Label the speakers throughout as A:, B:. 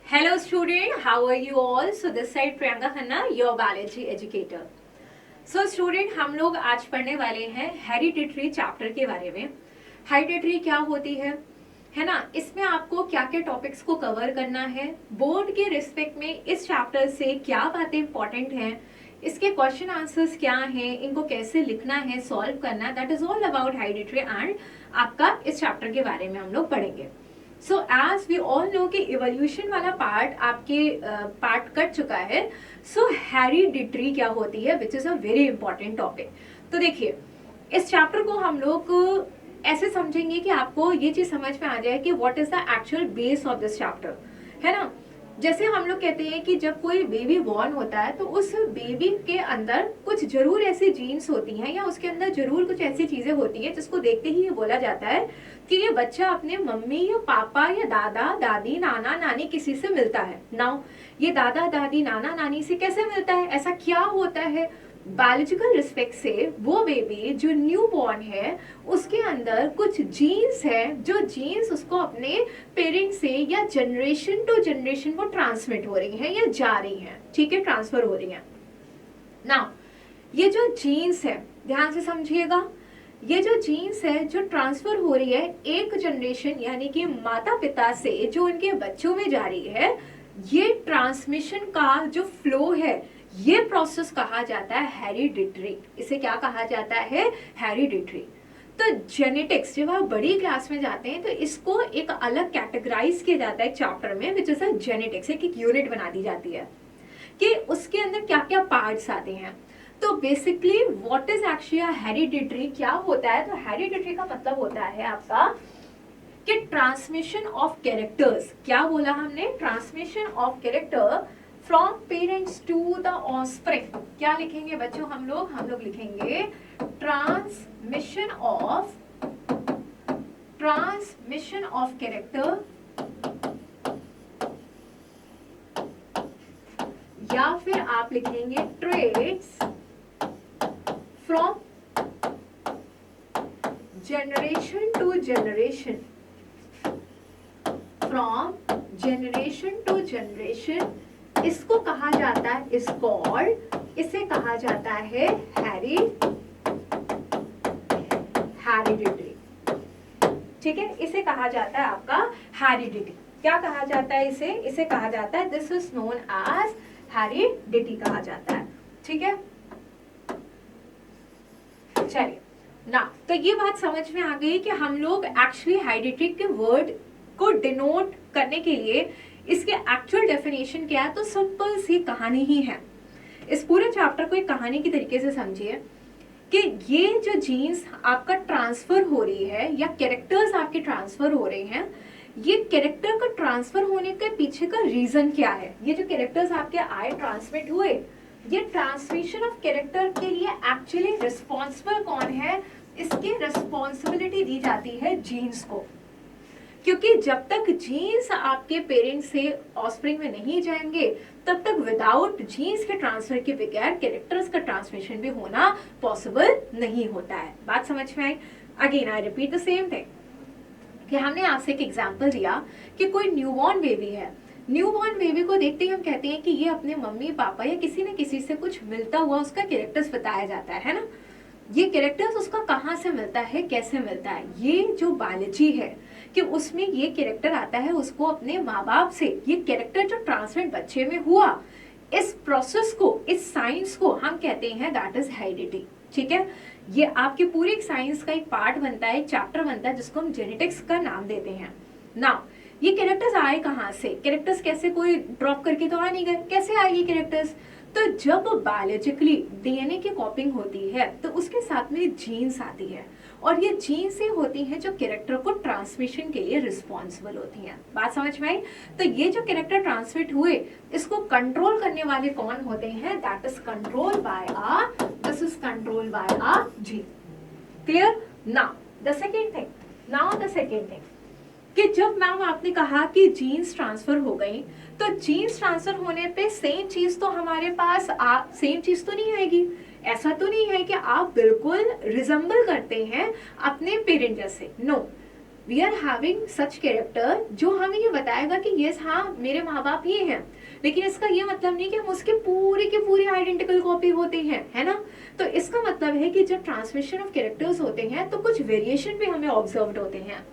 A: Hello student, how are you all? So this side Priyanka Khanna, your biology educator. So student, हम लोग आज पढ़ने वाले हैं हेरिडिटरी चैप्टर के बारे में. हेरिडिटरी क्या होती है ना? इसमें आपको क्या क्या टॉपिक्स को कवर करना है, बोर्ड के रिस्पेक्ट में इस चैप्टर से क्या बातें इंपॉर्टेंट हैं, इसके क्वेश्चन आंसर्स क्या हैं, इनको कैसे लिखना है, सॉल्व करना है, that is all about hereditary and आपका इस चैप्टर के बारे में हम लोग पढ़ेंगे. So as we all know कि इवोल्यूशन वाला पार्ट आपके पार्ट कट चुका है. सो हेरिडिटरी क्या होती है, which is a very important topic. तो देखिए, इस चैप्टर को हम लोग ऐसे समझेंगे कि आपको ये चीज समझ में आ जाए कि what is the actual base of this chapter, है ना. जैसे हम लोग कहते हैं कि जब कोई बेबी बॉर्न होता है तो उस बेबी के अंदर कुछ जरूर ऐसी जीन्स होती हैं या उसके अंदर जरूर कुछ ऐसी चीजें होती हैं जिसको देखते ही ये बोला जाता है कि ये बच्चा अपने मम्मी या पापा या दादा दादी नाना नानी किसी से मिलता है. नाउ ये दादा दादी नाना नानी से कैसे मिलता है, ऐसा क्या होता है? बायोलॉजिकल रिस्पेक्ट से वो बेबी जो न्यू बॉर्न है उसके अंदर कुछ जीन्स है, जो जीन्स उसको अपने पेरेंट्स से या जनरेशन टू जनरेशन वो ट्रांसमिट हो रही है या जा रही है, ठीक है, ट्रांसफर हो रही है. नाउ ये जो जीन्स है, ध्यान से समझिएगा, ये जो जीन्स है जो ट्रांसफर हो रही है एक जनरेशन यानी कि माता पिता से जो उनके बच्चों में जा रही है, ये ट्रांसमिशन का जो फ्लो है, ये प्रोसेस कहा जाता है हेरिडिटरी. इसे क्या कहा जाता है? हेरिडिटरी. तो जेनेटिक्स, जब आप बड़ी क्लास में जाते हैं तो इसको एक अलग कैटेगराइज किया जाता है चैप्टर में, विच इज अ जेनेटिक्स. एक यूनिट बना दी जाती है कि उसके अंदर क्या क्या पार्ट्स आते हैं. तो basically what is actually hereditary, क्या होता है? तो हेरिडिटरी का मतलब होता है आपका कि ट्रांसमिशन ऑफ कैरेक्टर्स. क्या बोला हमने? Transmission of character from parents to the offspring. क्या लिखेंगे बच्चों हम लोग लिखेंगे ट्रांसमिशन ऑफ कैरेक्टर, या फिर आप लिखेंगे traits from generation to generation. From generation to generation इसको कहा जाता है, इसे कहा जाता है हेरिडिटरी. ठीक है, इसे कहा जाता है आपका हेरिडिटी. क्या कहा जाता है इसे कहा जाता है, this is known as heredity कहा जाता है. ठीक है, चलिए ना. तो ये बात समझ में आ गई कि हम लोग एक्चुअली हेरिडिटी के वर्ड को डिनोट करने के लिए इसके एक्चुअल डेफिनेशन क्या है. तो सिंपल सी कहानी ही है. इस पूरे चैप्टर को एक कहानी की तरीके से समझिए कि ये जो जीन्स आपका ट्रांसफर हो रही है या कैरेक्टर्स आपके ट्रांसफर हो रहे हैं, ये कैरेक्टर का ट्रांसफर होने के पीछे का रीजन क्या है. ये जो कैरेक्टर्स आपके आए, ट्रांसमिट हुए, ये ट्रांसमिशन ऑफ कैरेक्टर के लिए एक्चुअली रिस्पॉन्सिबल कौन है? इसकी रिस्पॉन्सिबिलिटी दी जाती है जीन्स को. क्योंकि जब तक जीन्स आपके पेरेंट्स से ऑफस्प्रिंग में नहीं जाएंगे तब तक विदाउट जीन्स के ट्रांसफर के बगैर कैरेक्टर्स का ट्रांसमिशन भी होना पॉसिबल नहीं होता है. बात समझ में आई? Again I repeat the same thing कि हमने आपसे एक एग्जांपल दिया कि कोई न्यूबॉर्न बेबी है. न्यूबॉर्न बेबी को देखते ही हम कहते हैं कि ये अपने मम्मी पापा या किसी न किसी से कुछ मिलता हुआ उसका कैरेक्टर्स बताया जाता है ना. ये कैरेक्टर्स उसका कहाँ से मिलता है, कैसे मिलता है? ये जो बायोलॉजी है कि उसमें ये कैरेक्टर आता है उसको अपने माँ बाप से. ये कैरेक्टर जो ट्रांसमिट बच्चे में हुआ, इस प्रोसेस को, इस साइंस को हम कहते हैं दैट इज हेरिडिटी. ठीक है, ये आपके पूरे साइंस का एक पार्ट बनता है, एक चैप्टर बनता है जिसको हम जेनेटिक्स का नाम देते हैं. नाउ ये कैरेक्टर्स आए कहाँ से? कैरेक्टर्स कैसे कोई ड्रॉप करके तो आ नहीं गए, कैसे आए ये कैरेक्टर्स? तो जब बायोलॉजिकली डीएनए की कॉपिंग होती है तो उसके साथ में जीन्स आती है, और ये जीन्स ही होती हैं जो कैरेक्टर को ट्रांसमिशन के लिए रिस्पॉन्सिबल होती हैं. बात समझ में आई? तो ये जो कैरेक्टर ट्रांसमिट हुए, इसको कंट्रोल करने वाले कौन होते हैं? That is control by this is control by gene. Clear? Now the second thing कि जब मैम आपने कहा कि जीन्स ट्रांसफर हो गई, तो जीन्स ट्रांसफर होने पे सेम चीज तो हमारे पास सेम चीज तो नहीं आएगी. ऐसा तो नहीं है कि आप बिल्कुल रिजेंबल करते हैं अपने पेरेंट जैसे. No, we are having such character जो हमें ये बताएगा कि यस हाँ मेरे माँ बाप ये हैं, लेकिन इसका ये मतलब नहीं कि हम उसके पूरे के पूरे आइडेंटिकल कॉपी होते हैं, है ना। तो इसका मतलब है कि जब ट्रांसमिशन ऑफ कैरेक्टर्स होते हैं तो कुछ वेरिएशन भी हमें ऑब्जर्व होते हैं।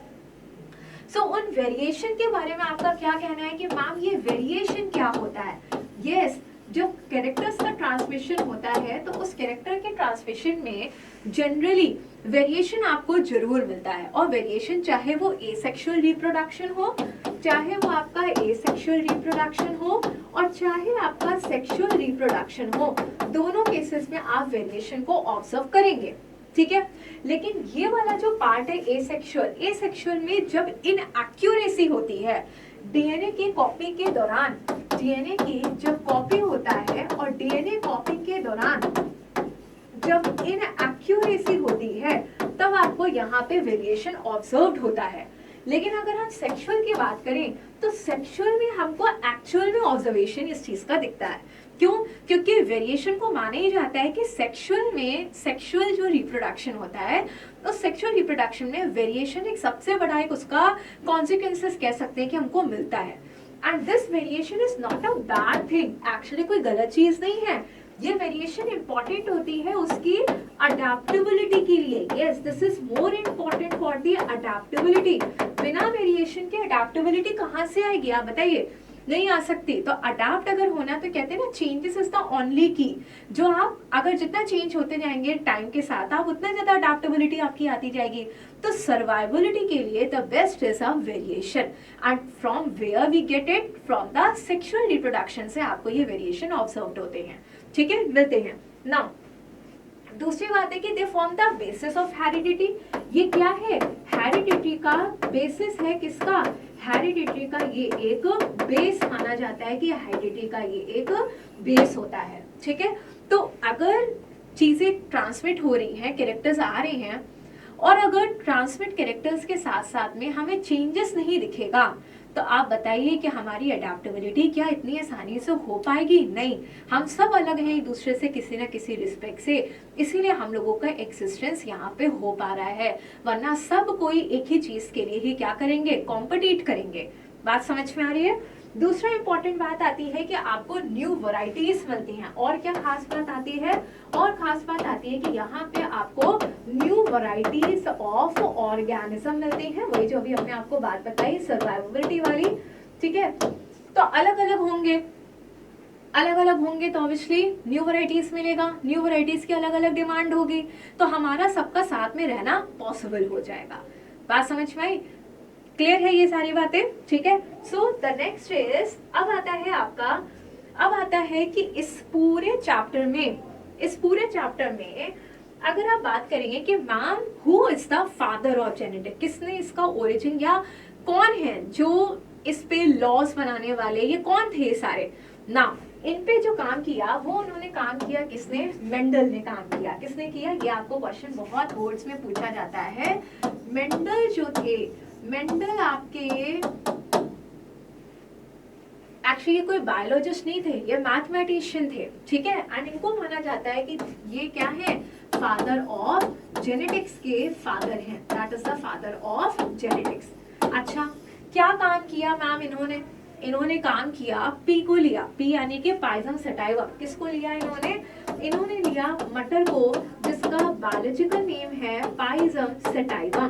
A: सो उन वेरिएशन के बारे में आपका क्या कहना है कि मैम ये वेरिएशन क्या होता है? यस जो कैरेक्टर्स का ट्रांसमिशन होता है तो उस कैरेक्टर के ट्रांसमिशन में जनरली वेरिएशन आपको जरूर मिलता है, और वेरिएशन चाहे वो एसेक्सुअल रिप्रोडक्शन हो, चाहे वो आपका एसेक्सुअल रिप्रोडक्शन हो, और चाहे आपका सेक्सुअल रिप्रोडक्शन हो, दोनों केसेस में आप वेरिएशन को ऑब्जर्व करेंगे, ठीक है। लेकिन ये वाला जो पार्ट है एसेक्सुअल में जब इनएक्यूरेसी होती है डीएनए की कॉपी के दौरान, डीएनए की जब कॉपी होता है और डीएनए कॉपी के दौरान जब इनएक्यूरेसी होती है तब आपको यहाँ पे वेरिएशन ऑब्जर्व्ड होता है। लेकिन अगर हम सेक्सुअल की बात करें तो सेक्सुअल में हमको एक्चुअल में ऑब्जर्वेशन इस चीज का दिखता है। क्यों? क्योंकि वेरिएशन को माना ही जाता है कि सेक्सुअल में सेक्सुअल जो रिप्रोडक्शन होता है तो सेक्सुअल रिप्रोडक्शन में वेरिएशन एक सबसे बड़ा एक उसका कॉन्सिक्वेंसेस कह सकते हैं कि हमको मिलता है। And this variation is not a bad thing, actually कोई गलत चीज नहीं है। ये वेरिएशन इंपॉर्टेंट होती है उसकी अडेप्टेबिलिटी के लिए। Yes this is more important for the adaptability. बिना वेरिएशन के अडेप्टेबिलिटी कहाँ से आएगी आप बताइए? नहीं आ सकती। तो अडाप्ट अगर होना तो कहते हैं ना चेंजेस इज द ओनली की, जो आप अगर जितना चेंज होते जाएंगे टाइम के साथ आप उतना ज्यादा अडेप्टेबिलिटी आपकी आती जाएगी। तो सर्वाइवबिलिटी के लिए the best is a variation, and from where we get it from the sexual reproduction से आपको ये वेरिएशन ऑब्जर्व होते हैं, ठीक है, मिलते हैं। नाउ दूसरी बात है कि they form the basis of heredity. ये क्या है? हेरिडिटी का बेसिस है किसका? हेरिडिटी का ये एक बेस माना जाता है कि हेरिडिटी का ये एक बेस होता है, ठीक है। तो अगर चीजें ट्रांसमिट हो रही हैं, कैरेक्टर्स आ रहे हैं, और अगर ट्रांसमिट कैरेक्टर्स के साथ साथ में हमें चेंजेस नहीं दिखेगा तो आप बताइए कि हमारी अडेप्टेबिलिटी क्या इतनी आसानी से हो पाएगी? नहीं, हम सब अलग हैं एक दूसरे से किसी न किसी रिस्पेक्ट से, इसीलिए हम लोगों का एक्सिस्टेंस यहाँ पे हो पा रहा है, वरना सब कोई एक ही चीज के लिए ही क्या करेंगे? कॉम्पिटिट करेंगे। बात समझ में आ रही है? दूसरा इंपॉर्टेंट बात आती है कि आपको न्यू वैरायटीज मिलती हैं। और क्या खास बात आती है? और खास बात आती है कि यहाँ पे आपको न्यू वैरायटीज ऑफ ऑर्गेनिज्म मिलते हैं, वही जो अभी हमने आपको बात बताई सर्वाइवेबिलिटी वाली, ठीक है। तो अलग अलग होंगे तो ऑब्वियसली न्यू वैरायटीज मिलेगा, न्यू वैरायटीज की अलग अलग डिमांड होगी, तो हमारा सबका साथ में रहना पॉसिबल हो जाएगा। बात समझ में आई? क्लियर है ये सारी बातें? ठीक है। सो द नेक्स्ट इज अब आता है कि इस पूरे चैप्टर में अगर आप बात करेंगे कि ma'am who is the father of genetic, किसने इसका ओरिजिन या कौन है जो इस पे लॉज बनाने वाले, ये कौन थे सारे ना, इन पे जो काम किया वो उन्होंने काम किया किसने? मेंडल ने काम किया। किसने किया? ये आपको क्वेश्चन बहुत बोर्ड्स में पूछा जाता है। मेंडल जो थे, मेंडल आपके एक्चुअली कोई बायोलॉजिस्ट नहीं थे, ये मैथमेटिशियन थे, ठीक है। एंड इनको माना जाता है कि ये क्या है? फादर ऑफ जेनेटिक्स के फादर हैं, that is the father of genetics. अच्छा, क्या काम किया मैम इन्होंने काम किया, पी को लिया, पी यानी कि पाइजम सटाइवा। किसको लिया इन्होंने लिया मटर को, जिसका बायोलॉजिकल नेम है पाइजम सटाइवा।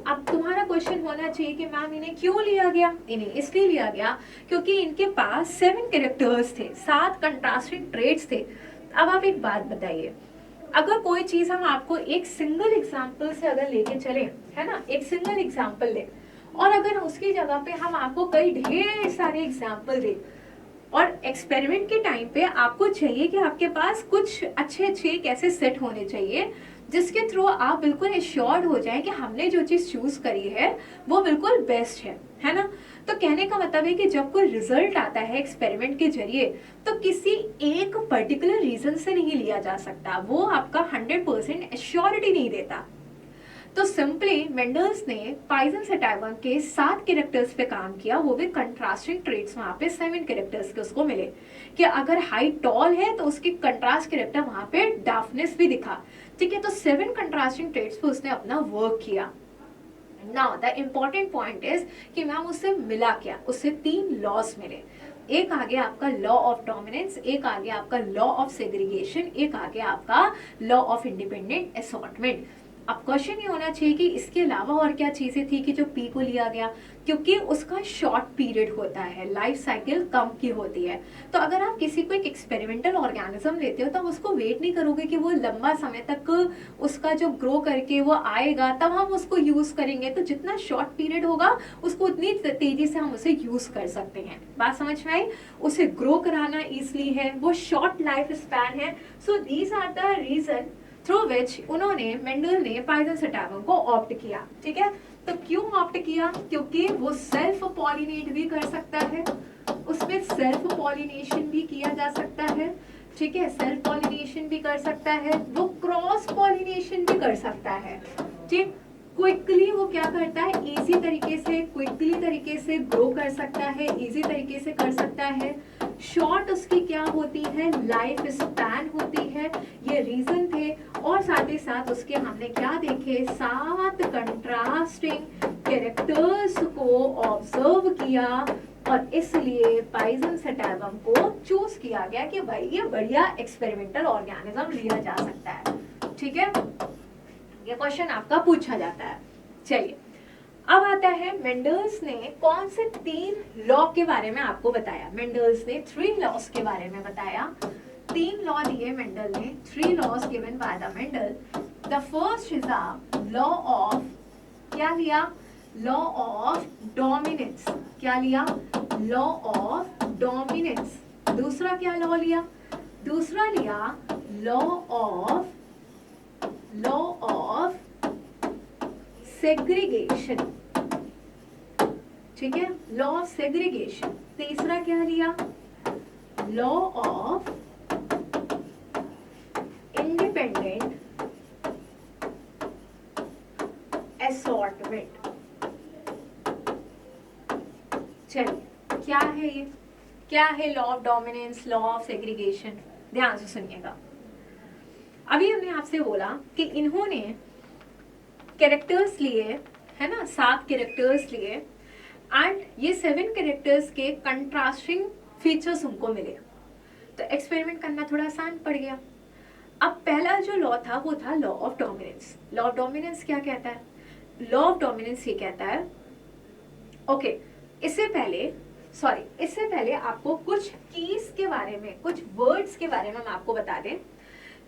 A: अब तुम्हारा क्वेश्चन होना चाहिए कि मैम इन्हें क्यों लिया गया? इन्हें इसलिए लिया गया क्योंकि इनके पास 7 कैरेक्टर्स थे, 7 कंट्रास्टिंग ट्रेट्स थे। अब आप एक बात बताइए, अगर कोई चीज हम आपको एक सिंगल एग्जाम्पल से अगर लेके चले, है ना, एक सिंगल एग्जाम्पल ले, और अगर उसकी जगह पे हम आपको कई ढेर सारे एग्जाम्पल दे, और एक्सपेरिमेंट के टाइम पे आपको चाहिए कि आपके पास कुछ अच्छे एक ऐसे सेट होने चाहिए जिसके थ्रू आप बिल्कुल एश्योर्ड हो जाएं कि हमने जो चीज चूज करी है वो बिल्कुल बेस्ट है ना। तो कहने का मतलब है कि जब कोई रिजल्ट आता है एक्सपेरिमेंट के जरिए तो किसी एक पर्टिकुलर रीजन से नहीं लिया जा सकता, वो आपका 100% एश्योरिटी नहीं देता। तो सिंपली मेंडल्स ने पाइजम सटाइवा के 7 कैरेक्टर्स पे काम किया, वो भी कंट्रास्टिंग ट्रेट्स वहां पे 7 कैरेक्टर्स के उसको मिले कि अगर हाइट टॉल है तो उसकी कंट्रास्ट कैरेक्टर वहां पे डार्कनेस भी दिखा, ठीक है। तो 7 कंट्रास्टिंग ट्रेट्स पे उसने अपना वर्क किया। Now the important point is कि मैम उससे मिला क्या, उससे 3 लॉस मिले। एक आ गया आपका लॉ ऑफ डोमिनेंस, एक आ गया आपका लॉ ऑफ सेग्रीगेशन, एक आ गया आपका लॉ ऑफ इंडिपेंडेंट असॉर्टमेंट। अब क्वेश्चन ये होना चाहिए कि इसके अलावा और क्या चीजें थी कि जो पी को लिया गया, क्योंकि उसका शॉर्ट पीरियड होता है, लाइफ साइकिल कम की होती है। तो अगर आप किसी को एक एक्सपेरिमेंटल ऑर्गेनिज्म लेते हो तो आप उसको वेट नहीं करोगे कि वो लंबा समय तक उसका जो ग्रो करके वो आएगा तब हम उसको यूज करेंगे। तो जितना शॉर्ट पीरियड होगा उसको उतनी तेजी से हम उसे यूज कर सकते हैं। बात समझ में आई? उसे ग्रो कराना इजली है, वो शॉर्ट लाइफ स्पैन है। So these are the reason through which उन्होंने मेंडल ने पाइजन को ऑप्ट किया। ठीक है, तो क्यों ऑप्ट किया? क्योंकि वो सेल्फ पॉलिनेट भी कर सकता है, उसमें सेल्फ पॉलिनेशन भी किया जा सकता है। ठीक है, सेल्फ पॉलिनेशन भी कर सकता है, वो क्रॉस पॉलिनेशन भी कर सकता है। ठीक, क्विकली वो क्या करता है, इजी तरीके से, क्विकली तरीके से ग्रो कर सकता है, इजी तरीके से कर सकता है। शॉर्ट उसकी क्या होती है, लाइफ स्पैन होती है। ये रीजन थे। और साथ ही साथ उसके हमने क्या देखे, 7 कंट्रास्टिंग कैरेक्टर्स को ऑब्जर्व किया और इसलिए पाइजन सैटिवम को चूज किया गया कि भाई ये बढ़िया एक्सपेरिमेंटल ऑर्गेनिज्म लिया जा सकता है। ठीक है, ये क्वेश्चन आपका पूछा जाता है। चलिए, अब आता है मेंडल्स ने कौन से 3 लॉ के बारे में आपको बताया। मेंडल्स ने 3 लॉस के बारे में बताया। 3 लॉ दिए मेंडल ने, 3 loss given by the Mendel. The first is a law of, क्या लिया, लॉ ऑफ डोमिनेंस। क्या लिया, लॉ ऑफ डोमिनेंस। दूसरा क्या लॉ लिया, दूसरा लिया लॉ ऑफ सेग्रीगेशन। ठीक है, लॉ ऑफ सेग्रीगेशन। तीसरा क्या लिया, लॉ ऑफ इंडिपेंडेंट असॉर्टमेंट। चलिए, क्या है ये, क्या है law of dominance, law of segregation? ध्यान से सुनिएगा। अभी हमने आपसे बोला कि इन्होंने कैरेक्टर्स लिए, है ना, 7 कैरेक्टर्स लिए एंड ये 7 कैरेक्टर्स के कंट्रास्टिंग फीचर्स उनको मिले। तो एक्सपेरिमेंट करना थोड़ा आसान पड़ गया। अब पहला जो लॉ था वो था law of dominance. Law of dominance क्या कहता है? लॉ ऑफ डोमिनेंस ये कहता है, ओके, इससे पहले आपको कुछ कीज के बारे में, कुछ वर्ड्स के बारे में हम आपको बता दें,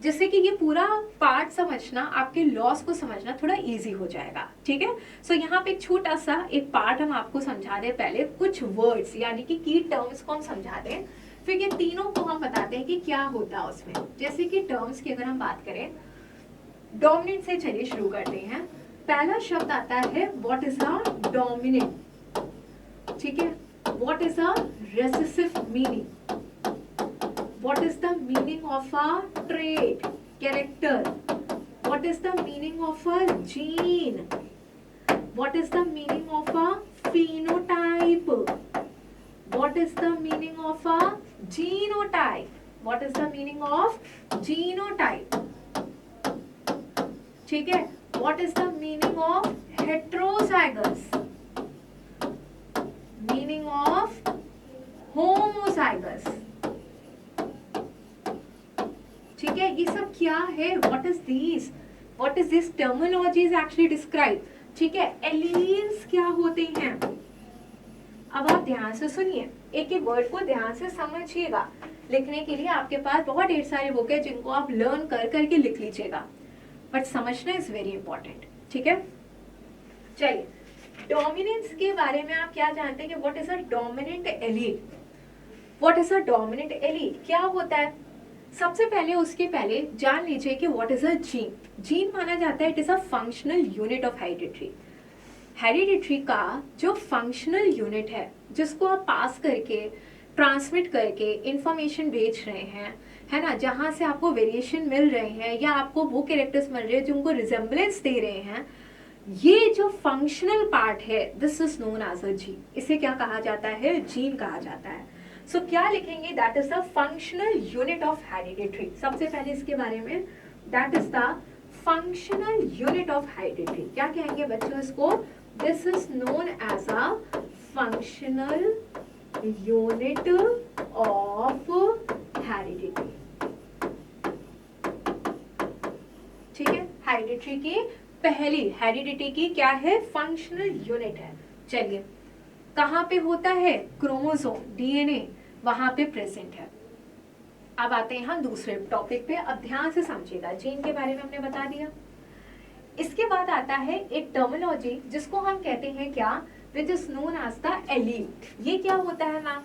A: जिससे कि ये पूरा पार्ट समझना, आपके लॉस को समझना थोड़ा इजी हो जाएगा। ठीक है, सो यहाँ पे एक छोटा सा एक पार्ट हम आपको समझा दें। पहले कुछ वर्ड्स यानी कि की टर्म्स को हम समझा दें, फिर ये तीनों को हम बताते हैं कि क्या होता है उसमें। जैसे कि टर्म्स की अगर हम बात करें, डोमिनेंट से चलिए शुरू करते हैं। पहला शब्द आता है व्हाट इज अ डोमिनेंट। ठीक है, what is a recessive meaning, what is the meaning of a trait, character, what is the meaning of a gene, what is the meaning of a phenotype, what is the meaning of a genotype, what is the meaning of genotype। ठीक है, what is the meaning of heterozygous, meaning of homozygous। ठीक है, ये सब क्या है, what is this terminology is actually describe. ठीक है, एलील्स क्या होते हैं? अब आप ध्यान से सुनिए, एक एक वर्ड को ध्यान से समझिएगा। लिखने के लिए आपके पास बहुत ढेर सारे बुक है जिनको आप लर्न कर करके लिख लीजिएगा, बट समझना इज वेरी इंपॉर्टेंट। ठीक है, चलिए, डोमिनेंस के बारे में आप क्या जानते हैं कि what is a dominant allele? What is a dominant allele क्या होता है? सबसे पहले उसके पहले जान लीजिए कि what is a gene. Gene माना जाता है it is a functional unit of hereditary. Hereditary का जो फंक्शनल यूनिट है, जिसको आप पास करके, ट्रांसमिट करके इंफॉर्मेशन भेज रहे हैं, है ना, जहां से आपको वेरिएशन मिल रहे हैं या आपको वो कैरेक्टर्स मिल रहे हैं जो उनको रिजेम्बलेंस दे रहे हैं, ये जो फंक्शनल पार्ट है this is known as a gene. इसे क्या कहा जाता है? जीन कहा जाता है। सो क्या लिखेंगे? That is the functional unit of hereditary. सबसे पहले इसके बारे में, that is the functional unit of hereditary. क्या कहेंगे बच्चों इसको? This is known as a functional unit of heredity. ठीक है, हेरिडिटी की पहली, हेरिडिटी की क्या है, फंक्शनल यूनिट है। चलिए, कहाँ पे होता है, क्रोमोसोम, डीएनए, वहां पे प्रेजेंट है। अब आते हैं हम दूसरे टॉपिक पे, अब ध्यान से समझिएगा। जीन के बारे में हमने बता दिया। इसके बाद आता है एक टर्मिनोलॉजी जिसको हम कहते हैं क्या, which is known as the allele. ये क्या होता है ma'am,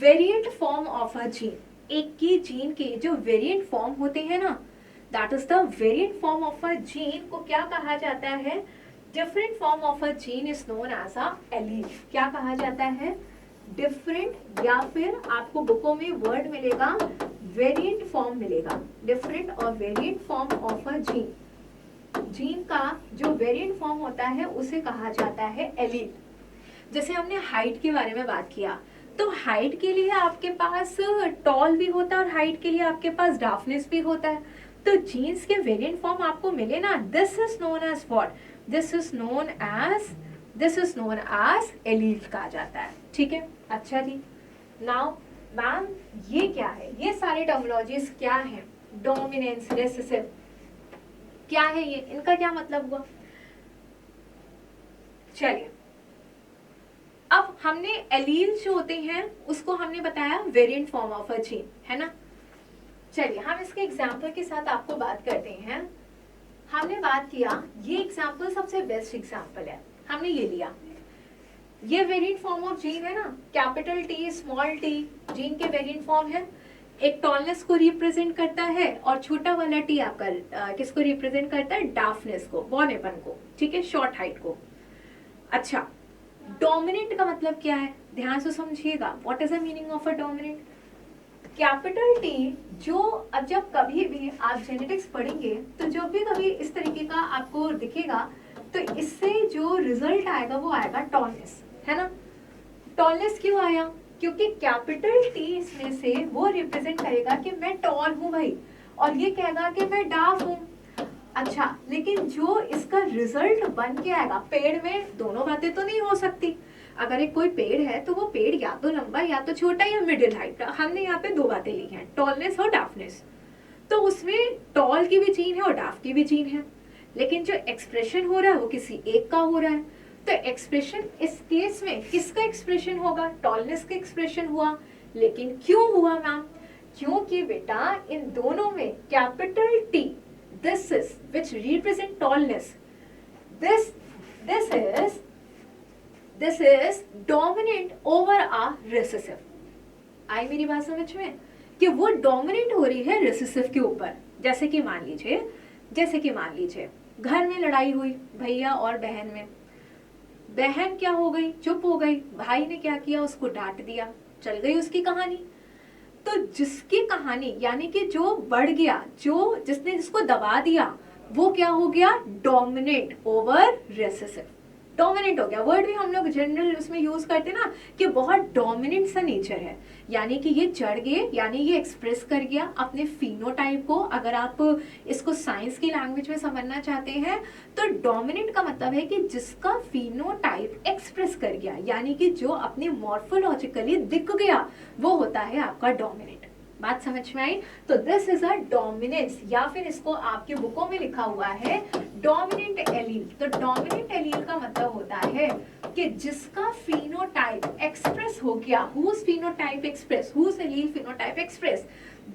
A: variant form of a gene. एक की जीन के जो वेरिएंट फॉर्म होते हैं ना, that is the variant form of a gene को क्या कहा जाता है, different form of a gene is known as a allele. क्या कहा जाता है, डिफरेंट, या फिर आपको बुकों में वर्ड मिलेगा वेरिएंट फॉर्म मिलेगा, डिफरेंट और variant form of a gene. Gene का जो वेरिएंट फॉर्म होता है उसे कहा जाता है एलील। जैसे हमने हाइट के बारे में बात किया, तो हाइट के लिए आपके पास टॉल भी होता है और हाइट के लिए आपके पास डार्कनेस भी होता है। तो जीन्स के वेरिएंट फॉर्म आपको मिले ना, this is known as what, this is known as allele कहा जाता है। ठीक है, अच्छा जी। नाउ मैम ये क्या है, ये सारे टर्मिनोलॉजीज क्या है, डोमिनेंस, रिसेसिव, क्या है ये, इनका क्या मतलब हुआ। चलिए, अब हमने एलील जो होते हैं उसको हमने बताया variant form of a gene, है ना। चलिए, हम इसके एग्जाम्पल के साथ आपको बात करते हैं। हमने बात किया, ये एग्जाम्पल सबसे बेस्ट एग्जाम्पल है, हमने ये लिया, ये वेरिएंट फॉर्म ऑफ जीन है ना, capital T small T gene के वेरिएंट फॉर्म है। एक टॉलनेस को रिप्रेजेंट करता है और छोटा वाला टी आपका किसको रिप्रेजेंट करता है, डार्कनेस को, बौनेपन को, ठीक है, शॉर्ट हाइट को। अच्छा, डोमिनेंट का मतलब क्या है, ध्यान से समझिएगा, what is the meaning of a dominant. Capital T जो, अब जब कभी भी आप जेनेटिक्स पढ़ेंगे तो जब भी कभी इस तरीके का आपको दिखेगा तो इससे जो रिजल्ट आएगा वो आएगा टॉलनेस, है ना। टॉलनेस क्यों आया, क्योंकि कैपिटल टी इसमें से वो रिप्रेजेंट करेगा कि मैं टॉल हूं भाई, और ये कहेगा कि मैं डार्क हूं। अच्छा, लेकिन जो इसका रिजल्ट बन के आएगा, पेड़ में दोनों बातें तो नहीं हो सकती। अगर एक कोई पेड़ है तो वो पेड़ या तो लंबा या तो छोटा या मिडिल हाइट का। हमने यहाँ पे दो बातें ली हैं, टॉलनेस और डार्कनेस। तो उसमें टॉल की भी जीन है और डार्क की भी जीन है, लेकिन जो एक्सप्रेशन हो रहा है वो किसी एक का हो रहा है। तो एक्सप्रेशन इस केस में किसका एक्सप्रेशन होगा, टॉलनेस का एक्सप्रेशन हुआ। लेकिन क्यों हुआ मैम, क्योंकि बेटा इन दोनों में capital T, this is which represent tallness, this is dominant over a recessive। आई मेरी बात समझ में, कि वो डोमिनेट हो रही है रिसेसिव के ऊपर। जैसे कि मान लीजिए घर में लड़ाई हुई भैया और बहन में, बहन क्या हो गई, चुप हो गई, भाई ने क्या किया, उसको डांट दिया, चल गई उसकी कहानी। तो जिसकी कहानी यानी कि जो बढ़ गया, जो जिसने जिसको दबा दिया, वो क्या हो गया, डोमिनेट ओवर रेसेसिव, डोमिनेट हो गया। वर्ड भी हम लोग जनरल उसमें यूज करते हैं ना, कि बहुत डोमिनेंट सा नेचर है, यानी कि ये चढ़ गए, यानी ये एक्सप्रेस कर गया अपने फिनोटाइप को। अगर आप इसको साइंस की लैंग्वेज में समझना चाहते हैं तो डोमिनेंट का मतलब है कि जिसका फिनोटाइप एक्सप्रेस कर गया, यानी कि जो अपने मॉर्फोलॉजिकली दिख गया, वो होता है आपका डोमिनेंट। बात समझ में आई। तो दिस इज अ डोमिनेंस, या फिर इसको आपके बुकों में लिखा हुआ है डोमिनेंट एलील। तो डोमिनेंट एलील का मतलब होता है कि जिसका फिनोटाइप एक्सप्रेस हो गया, whose phenotype express, whose allele phenotype express,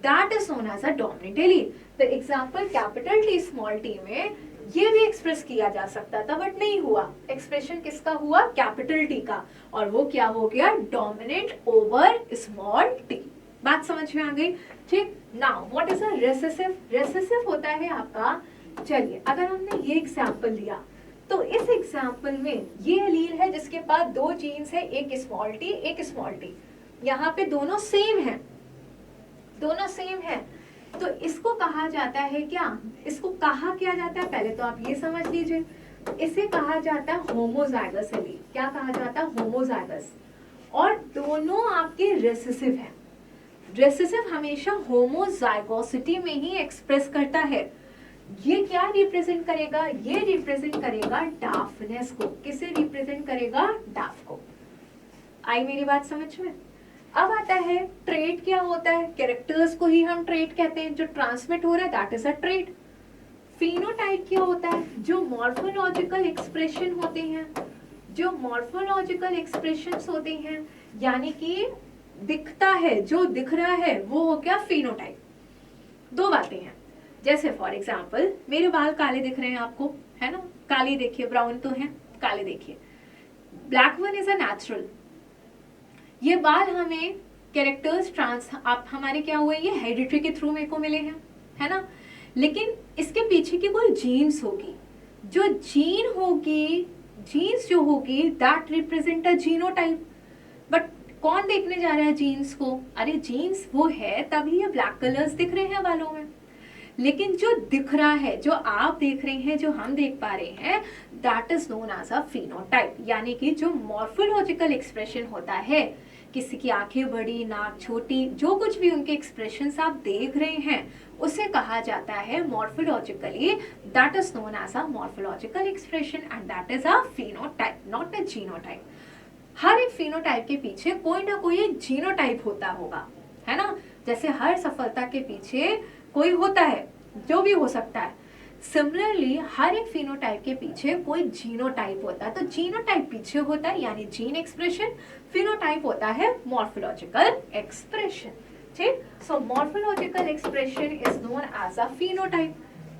A: that is known as a dominant allele। तो example capital T small T में ये भी एक्सप्रेस किया जा सकता था, बट नहीं हुआ। एक्सप्रेशन किसका हुआ, कैपिटल टी का, और वो क्या हो गया, डोमिनेंट ओवर स्मॉल टी। बात समझ में आ गई, ठीक। Now what is a recessive, recessive होता है आपका, चलिए अगर हमने ये एग्जांपल लिया तो इस एग्जांपल में ये एलील है जिसके पास दो जीन्स है, एक स्मॉल टी एक स्मॉल टी, यहाँ पे दोनों सेम है, दोनों सेम है। तो इसको कहा जाता है क्या, इसको कहा क्या जाता है, पहले तो आप ये समझ लीजिए, इसे कहा जाता है होमोजाइगस एलील। क्या कहा जाता है, होमोजाइगस। और दोनों आपके रेसेसिव है। रेसेसिव हमेशा होमोजाइगोसिटी में ही एक्सप्रेस करता है। ये क्या रिप्रेजेंट करेगा? ये रिप्रेजेंट करेगा डार्कनेस को। किसे रिप्रेजेंट करेगा? डार्क को। आई मेरी बात समझ में? अब आता है ट्रेट। क्या होता है? कैरेक्टर्स को ही हम ट्रेट कहते हैं, जो ट्रांसमिट हो रहा है that is a trait. Phenotype क्या होता है? जो मॉर्फोलॉजिकल एक्सप्रेशन होते हैं, जो मॉर्फोलॉजिकल एक्सप्रेशंस होते हैं, यानी कि दिखता है, जो दिख रहा है वो हो गया फिनोटाइप। दो बातें हैं, जैसे फॉर एग्जाम्पल मेरे बाल काले दिख रहे हैं आपको, है ना? काले देखिए, ब्राउन तो हैं, काले देखिए। Black one is a natural. ये बाल हमें कैरेक्टर्स ट्रांस आप हमारे क्या हुए, ये हेरिडिटरी के थ्रू मेरे को मिले हैं, है ना? लेकिन इसके पीछे की कोई जीन्स होगी, जो जीन होगी, जीन्स जो होगी that represent a genotype. But कौन देखने जा रहा है जीन्स को? अरे जीन्स वो है तभी ये ब्लैक कलर्स दिख रहे हैं बालों में। लेकिन जो दिख रहा है, जो आप देख रहे हैं, जो हम देख पा रहे हैं, that is known as a phenotype. यानी कि जो मॉर्फोलॉजिकल एक्सप्रेशन होता है, किसी की आंखें बड़ी, नाक छोटी, जो कुछ भी उनके एक्सप्रेशंस आप देख रहे हैं, उसे कहा जाता है morphologically, that is known as a morphological expression and that is a phenotype, not a genotype. हर एक फिनोटाइप के पीछे कोई ना कोई एक जीनोटाइप होता होगा, है ना? जैसे हर सफलता के पीछे कोई होता है, जो भी हो सकता है। सिमिलरली हर एक फिनोटाइप के पीछे कोई जीनोटाइप होता है। तो जीनोटाइप पीछे होता है यानी जीन एक्सप्रेशन, फिनोटाइप होता है मॉर्फोलॉजिकल एक्सप्रेशन। ठीक? So morphological expression is known as a phenotype.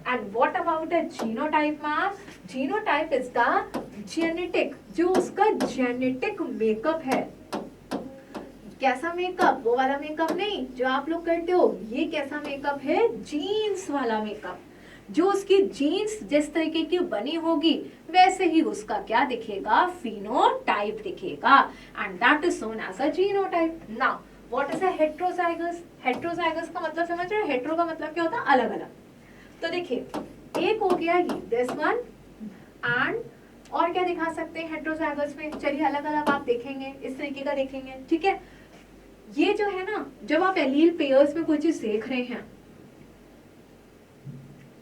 A: And what about a genotype ma'am? Genotype is the genetic, जो उसका जेनेटिक मेकअप है। कैसा मेकअप? वो वाला मेकअप नहीं जो आप लोग करते हो। ये कैसा मेकअप है? जीन्स वाला मेकअप। जो उसकी जीन्स जिस तरीके की बनी होगी वैसे ही उसका क्या दिखेगा? फिनोटाइप दिखेगा and that is known as a genotype. Now what is a heterozygous? Heterozygous का मतलब समझ रहे हो? हेट्रो का मतलब क्या होता है? अलग अलग। तो देखिए एक हो गया ये दिस वन, एंड और क्या दिखा सकते हैं हेट्रोजाइगस में? चलिए अलग अलग आप देखेंगे, इस तरीके का देखेंगे, ठीक है? ये जो है ना, जब आप एलील पेयर्स में कोई चीज देख रहे हैं,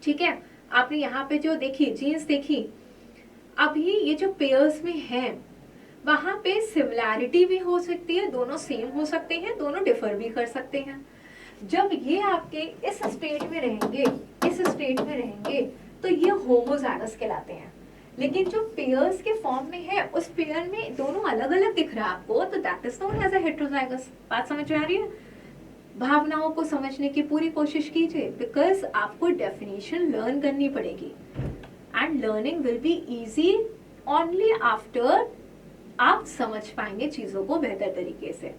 A: ठीक है, आपने यहाँ पे जो देखी जीन्स देखी, अभी ये जो पेयर्स में है वहां पे सिमिलैरिटी भी हो सकती है, दोनों सेम हो सकते हैं, दोनों डिफर भी कर सकते हैं। जब ये आपके इस स्टेट में रहेंगे, इस स्टेट में रहेंगे, तो ये होमोजाइगस कहलाते हैं। लेकिन जो पेयर्स के फॉर्म में है, उस पेयर में दोनों अलग अलग दिख रहा है आपको, तो that is known as a heterozygous. बात समझ में आ रही है? भावनाओं को समझने की पूरी कोशिश कीजिए, बिकॉज आपको डेफिनेशन लर्न करनी पड़ेगी and learning will be easy only after आप समझ पाएंगे चीजों को बेहतर तरीके से।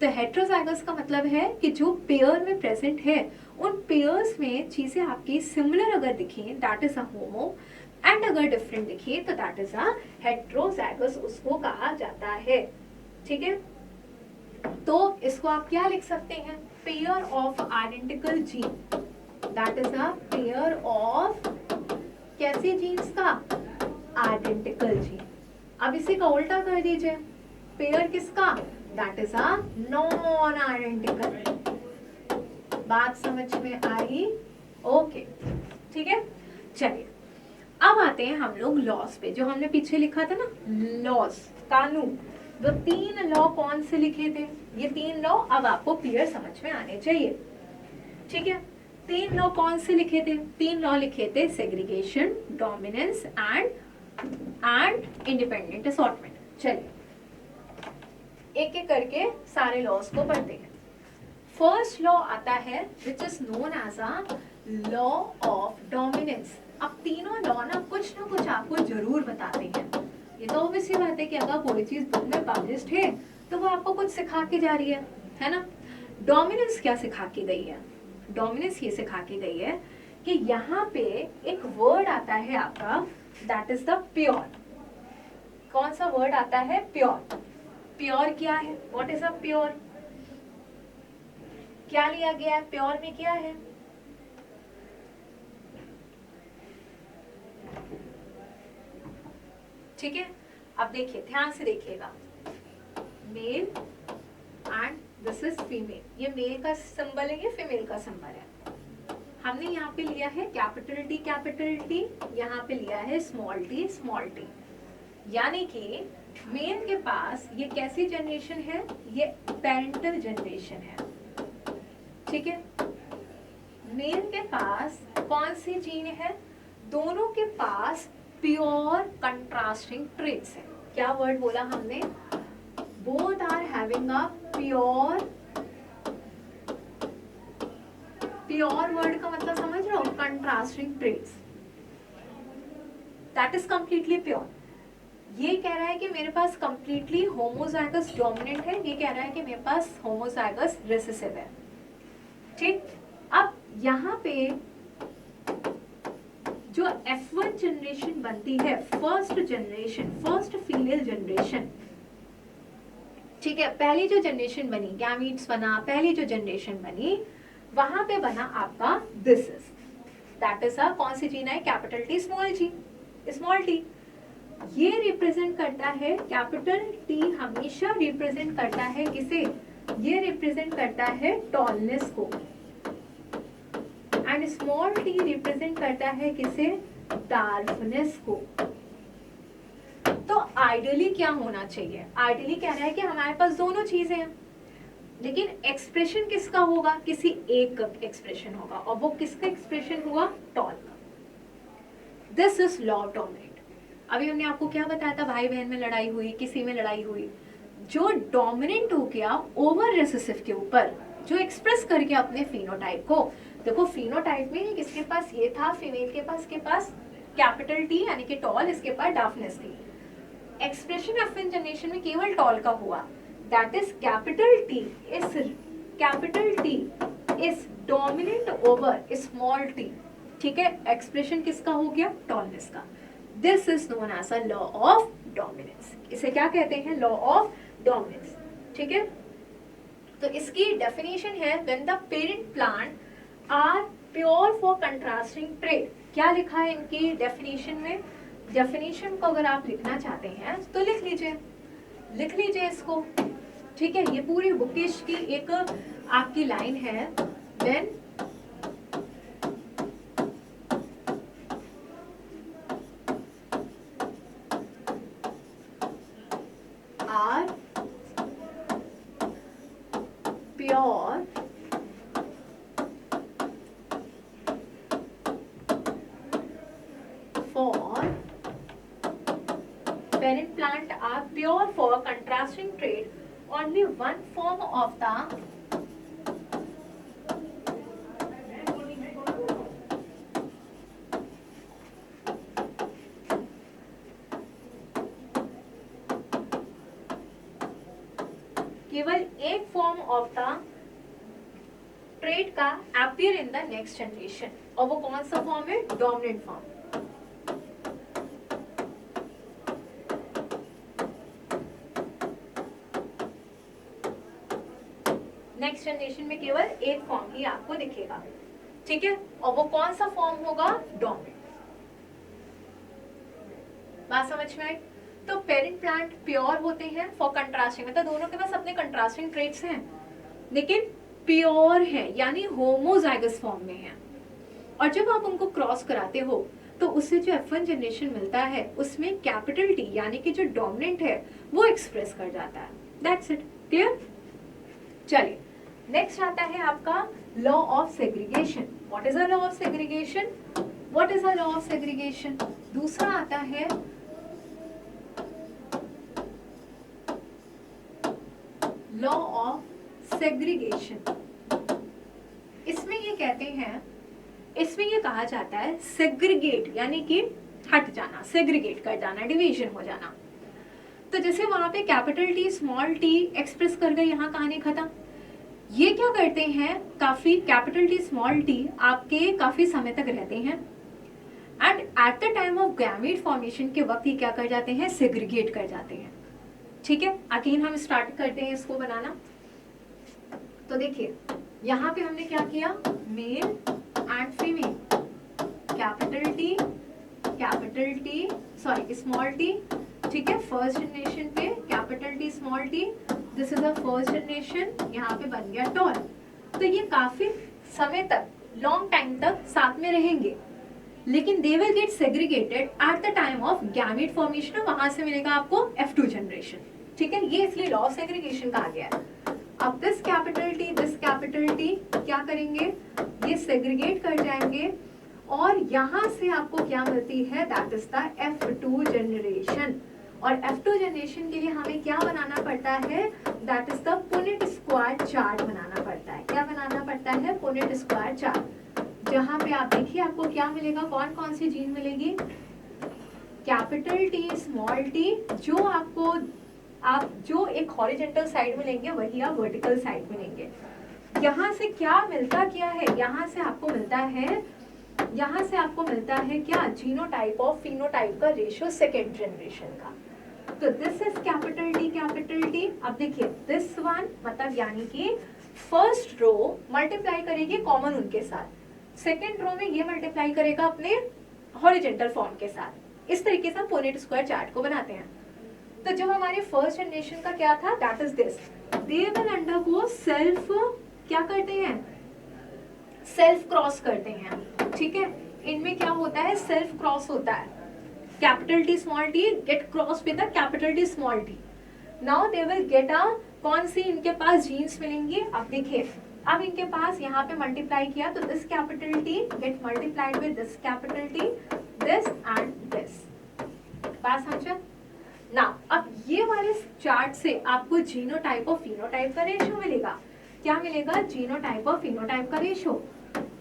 A: तो हेट्रोजाइगस का मतलब है कि जो पेयर में प्रेजेंट है, उन पेयर्स में चीजें आपकी सिमिलर अगर दिखें that is a homo, and अगर डिफरेंट दिखे तो दैट इज अ हेट्रोजाइगस उसको कहा जाता है। ठीक है? तो इसको आप क्या लिख सकते हैं? Pair of identical gene, that is a pair of कैसे जीन्स का? Identical gene. अब इसी का उल्टा कर दीजिए, पेयर किसका? That is a non identical. बात समझ में आई? ओके, ठीक है। चलिए अब आते हैं हम लोग लॉस पे, जो हमने पीछे लिखा था ना, लॉस, कानून। वो 3 लॉ कौन से लिखे थे? ये 3 लॉ अब आपको क्लियर समझ में आने चाहिए, ठीक है? 3 लॉ कौन से लिखे थे? 3 लॉ लिखे थे, segregation, dominance and independent assortment. चलिए एक एक करके सारे लॉस को पढ़ते हैं। फर्स्ट लॉ आता है which is known as a law of dominance. अब तीनों लॉ ना कुछ आपको जरूर बताते हैं। ये तो ऑब्वियस बात है कि अगर कोई चीज बुक में पब्लिश्ड है तो वो आपको कुछ सिखा के जा रही है ना? डोमिनेंस क्या सिखा के गई है? डोमिनेंस ये सिखा के गई है कि यहाँ पे एक वर्ड आता है आपका, दैट इज द प्योर। कौन सा वर्ड आता है? प्योर। प्योर क्या है? What is a pure? क्या लिया गया है प्योर में? क्या है? ठीक है, अब देखिए, ध्यान से देखिएगा, male and this is female. ये मेल का सिंबल है, ये फीमेल का सिंबल है। हमने यहाँ पे लिया है कैपिटल टी, यहाँ पे लिया है स्मॉल टी, यानी कि मेल के पास ये कैसी जनरेशन है, ये पेरेंटल जनरेशन है, ठीक है। मेल के पास कौन सी जीन है, दोनों के पास प्योर कंट्रास्टिंग ट्रेट्स है। क्या वर्ड बोला हमने, both are having a pure word का मतलब समझ रहे हो, contrasting traits, that is completely pure. ये कह रहा है कि मेरे पास कंप्लीटली होमोजाइगस डोमिनेंट है, ये कह रहा है कि मेरे पास होमोजाइगस रिसेसिव है, ठीक। अब यहाँ पे जो F1 जनरेशन बनती है, फर्स्ट फीमेल जनरेशन, ठीक है, पहली जो जनरेशन बनी, गैमीट्स बना, पहली जो जनरेशन बनी, वहां पे बना आपका दिस इज, दैट इज कौन सी जीन है, कैपिटल टी स्मॉल टी। ये रिप्रेजेंट करता है, कैपिटल टी हमेशा रिप्रेजेंट करता है किसे, ये रिप्रेजेंट करता है टॉलनेस को, एंड स्मॉल टी रिप्रेजेंट करता है किसे, डार्कनेस को। तो आइडियली क्या होना चाहिए, आइडियली कह रहा है कि हमारे पास दोनों चीजें हैं, लेकिन एक्सप्रेशन किसका होगा, किसी एक का एक्सप्रेशन होगा, और वो किसका एक्सप्रेशन हुआ, टॉल का। This is law of dominant. अभी हमने आपको क्या बताया था, भाई बहन में लड़ाई हुई, किसी में लड़ाई हुई, जो डोमिनेंट हो गया ओवर रेसेसिव के ऊपर, जो एक्सप्रेस कर गया अपने फिनोटाइप को। देखो फिनोटाइप में किसके पास ये था, फीमेल के पास कैपिटल टी यानी कि टॉल, इसके पास डार्कनेस थी। एक्सप्रेशन F1 जनरेशन में केवल टॉल का हुआ, that is capital T is dominant over small T, ठीक है। एक्सप्रेशन किसका हो गया, टॉलनेस का। This is known as a law of dominance. इसे क्या कहते हैं, लॉ ऑफ डोमिनेंस, ठीक है। तो इसकी डेफिनेशन है, when the parent plant are pure for contrasting trait. क्या लिखा है इनकी डेफिनेशन में, डेफिनेशन को अगर आप लिखना चाहते हैं तो लिख लीजिए इसको, ठीक है। ये पूरी बुकिश की एक आपकी लाइन है, when are pure parent plant are pure for contrasting trait, only one form of the केवल एक फॉर्म ऑफ द ट्रेट का appear in the next generation, और वो कौन सा फॉर्म है, डोमिनेंट फॉर्म। नेक्स्ट जनरेशन में केवल एक फॉर्म ही आपको दिखेगा, ठीक है, और वो कौन सा फॉर्म होगा, डोमिनेंट। बात समझ में आई। तो पेरेंट प्लांट प्योर होते हैं फॉर कंट्रास्टिंग, मतलब दोनों के पास अपने कंट्रास्टिंग ट्रेट्स हैं, लेकिन प्योर है यानी होमोजाइगस फॉर्म में है। और जब आप उनको क्रॉस कराते हो तो उससे जो F1 जनरेशन मिलता है उसमें कैपिटल टी यानी कि जो डोमिनेंट है वो एक्सप्रेस कर जाता है। That's it, clear. चलिए नेक्स्ट आता है आपका law of segregation. What is a law of segregation, what is a law of segregation. दूसरा आता है लॉ ऑफ सेग्रीगेशन। इसमें ये कहते हैं, इसमें ये कहा जाता है सेग्रीगेट यानी कि हट जाना, सेग्रीगेट कर जाना, डिवीजन हो जाना। तो जैसे वहां पे capital T small T express कर गए, यहाँ कहानी खत्म। ये क्या करते हैं, काफी कैपिटल टी स्मॉल टी आपके काफी समय तक रहते हैं, and at the time of gamete formation के वक्त ये क्या कर जाते हैं, सेग्रीगेट कर जाते हैं। ठीक है, अगेन हम स्टार्ट करते हैं इसको बनाना। तो देखिए यहाँ पे हमने क्या किया, mail and female, capital T sorry small T, ठीक है। फर्स्ट जनरेशन पे capital T small T, this is the first generation, यहाँ पे बन गया टॉल। तो ये काफी समय तक लॉन्ग टाइम तक साथ में रहेंगे, लेकिन दे will gate segregated at the time of gamete formation, वहां से मिलेगा आपको F2 जनरेशन, ठीक है। ये इसलिए लॉ ऑफ सेग्रीगेशन कहा गया है। अब दिस कैपिटल टी क्या करेंगे, ये सेग्रीगेट कर जाएंगे और यहां से आपको क्या मिलती है, that is the F2 generation. और F2 जनरेशन के लिए हमें क्या बनाना पड़ता है, that is the Punnett square chart बनाना पड़ता है। क्या बनाना पड़ता है, पुनेट स्क्वायर चार्ट, जहां पे आप देखिए आपको क्या मिलेगा, कौन कौन सी जीन मिलेगी, कैपिटल टी स्मॉल टी, जो आपको आप जो एक हॉरिजॉन्टल साइड में लेंगे वही आप वर्टिकल साइड में लेंगे। यहाँ से क्या मिलता क्या है, यहाँ से आपको मिलता है क्या, जीनोटाइप और फिनोटाइप का रेशियो सेकेंड जनरेशन का। तो दिस इज कैपिटल टी। अब देखिए दिस वन मतलब यानी कि फर्स्ट रो मल्टीप्लाई करेगी कॉमन उनके साथ, सेकेंड रो में ये मल्टीप्लाई करेगा अपने हॉरिजॉन्टल फॉर्म के साथ। इस तरीके से हम पुनेट स्क्वायर चार्ट को बनाते हैं। तो जो हमारे फर्स्ट जनरेशन का क्या था, that is this, they will undergo self, क्या करते हैं, सेल्फ क्रॉस करते हैं, ठीक है। इनमें क्या होता है, सेल्फ क्रॉस होता है, capital T small T get cross with the capital T small T. Now they will get a, कौन सी इनके पास जीन्स मिलेंगी, अब देखिए अब इनके पास यहाँ पे मल्टीप्लाई किया तो this capital T get multiplied with this capital T, this and this. बात समझा ना। अब ये वाले चार्ट से आपको जीनोटाइप और फिनोटाइप का रेशियो मिलेगा। क्या मिलेगा, जीनोटाइप और फिनोटाइप का रेशियो।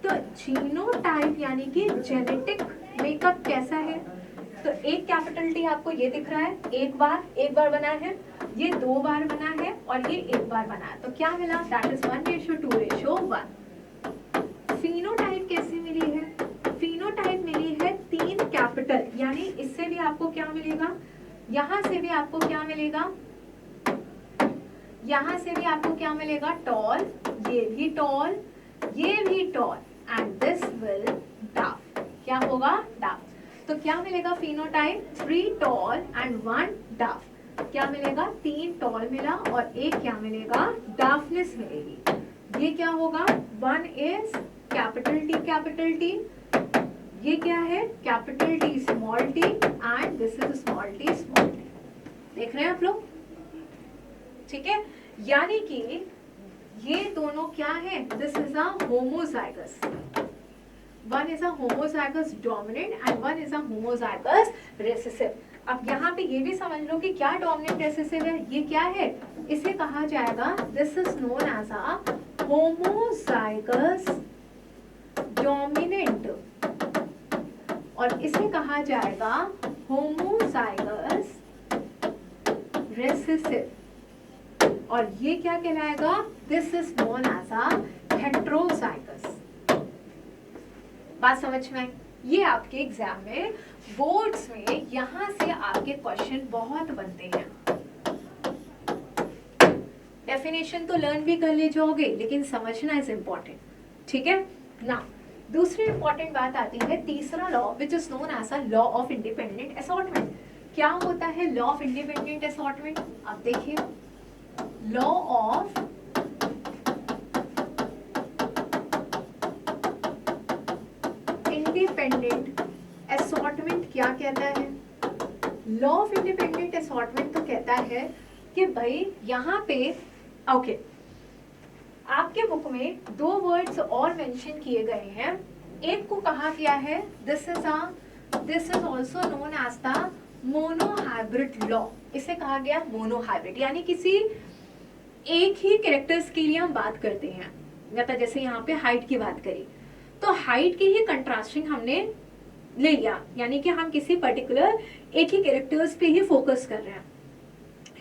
A: तो जीनोटाइप यानी कि जेनेटिक मेकअप कैसा है, तो एक कैपिटल टी आपको ये दिख रहा है, एक बार बना है, ये 2 बार बना है और ये 1 बार बना है। तो क्या मिला, दैट इज 1:2:1। फिनोटाइप कैसी मिली है, फिनोटाइप मिली है 3 कैपिटल, यानी इससे भी आपको क्या मिलेगा, यहां से भी आपको क्या मिलेगा, यहां से भी आपको क्या मिलेगा, टॉल, ये भी टॉल, ये भी toll, and this will Daph. क्या होगा, डाफ। तो क्या मिलेगा, फिनोटाइप 3 टॉल एंड 1 डाफ। क्या मिलेगा, 3 टॉल मिला और 1 क्या मिलेगा, डाफनेस मिलेगी। ये क्या होगा, 1 इज कैपिटल टी, ये क्या है, capital T small T, and this is small T. देख रहे हैं आप लोग, ठीक है। यानी कि ये दोनों क्या है, this is a homozygous, one is a homozygous dominant and one is a homozygous recessive. अब यहाँ पे ये भी समझ लो कि क्या डोमिनेंट रिसेसिव है, ये क्या है, इसे कहा जाएगा, this is known as a homozygous dominant, और इसे कहा जाएगा होमोजाइगस रेसेसिव। और ये क्या कहलाएगा, this is known as a heterozygous. बात समझ में आई। ये आपके एग्जाम में बोर्ड्स में यहां से आपके क्वेश्चन बहुत बनते हैं। डेफिनेशन तो लर्न भी कर ले जाओगे, लेकिन समझना इज इम्पोर्टेंट, ठीक है ना। दूसरी इंपॉर्टेंट बात आती है, तीसरा law which is known as a law of independent assortment. क्या होता है लॉ ऑफ इंडिपेंडेंट असॉर्टमेंट, अब देखिए, लॉ ऑफ इंडिपेंडेंट असॉर्टमेंट क्या कहता है, लॉ ऑफ इंडिपेंडेंट असॉर्टमेंट तो कहता है कि भाई यहाँ पे ओके, आपके बुक में 2 वर्ड्स और मेंशन किए गए हैं। एक को कहा गया है, this is also known as the monohybrid law. इसे कहा गया मोनोहाइब्रिड, यानी किसी एक ही कैरेक्टर्स के लिए हम बात करते हैं, मतलब जैसे यहाँ पे हाइट की बात करी तो हाइट की ही कंट्रास्टिंग हमने ले लिया, यानी कि हम किसी पर्टिकुलर एक ही कैरेक्टर्स पे ही फोकस कर रहे हैं,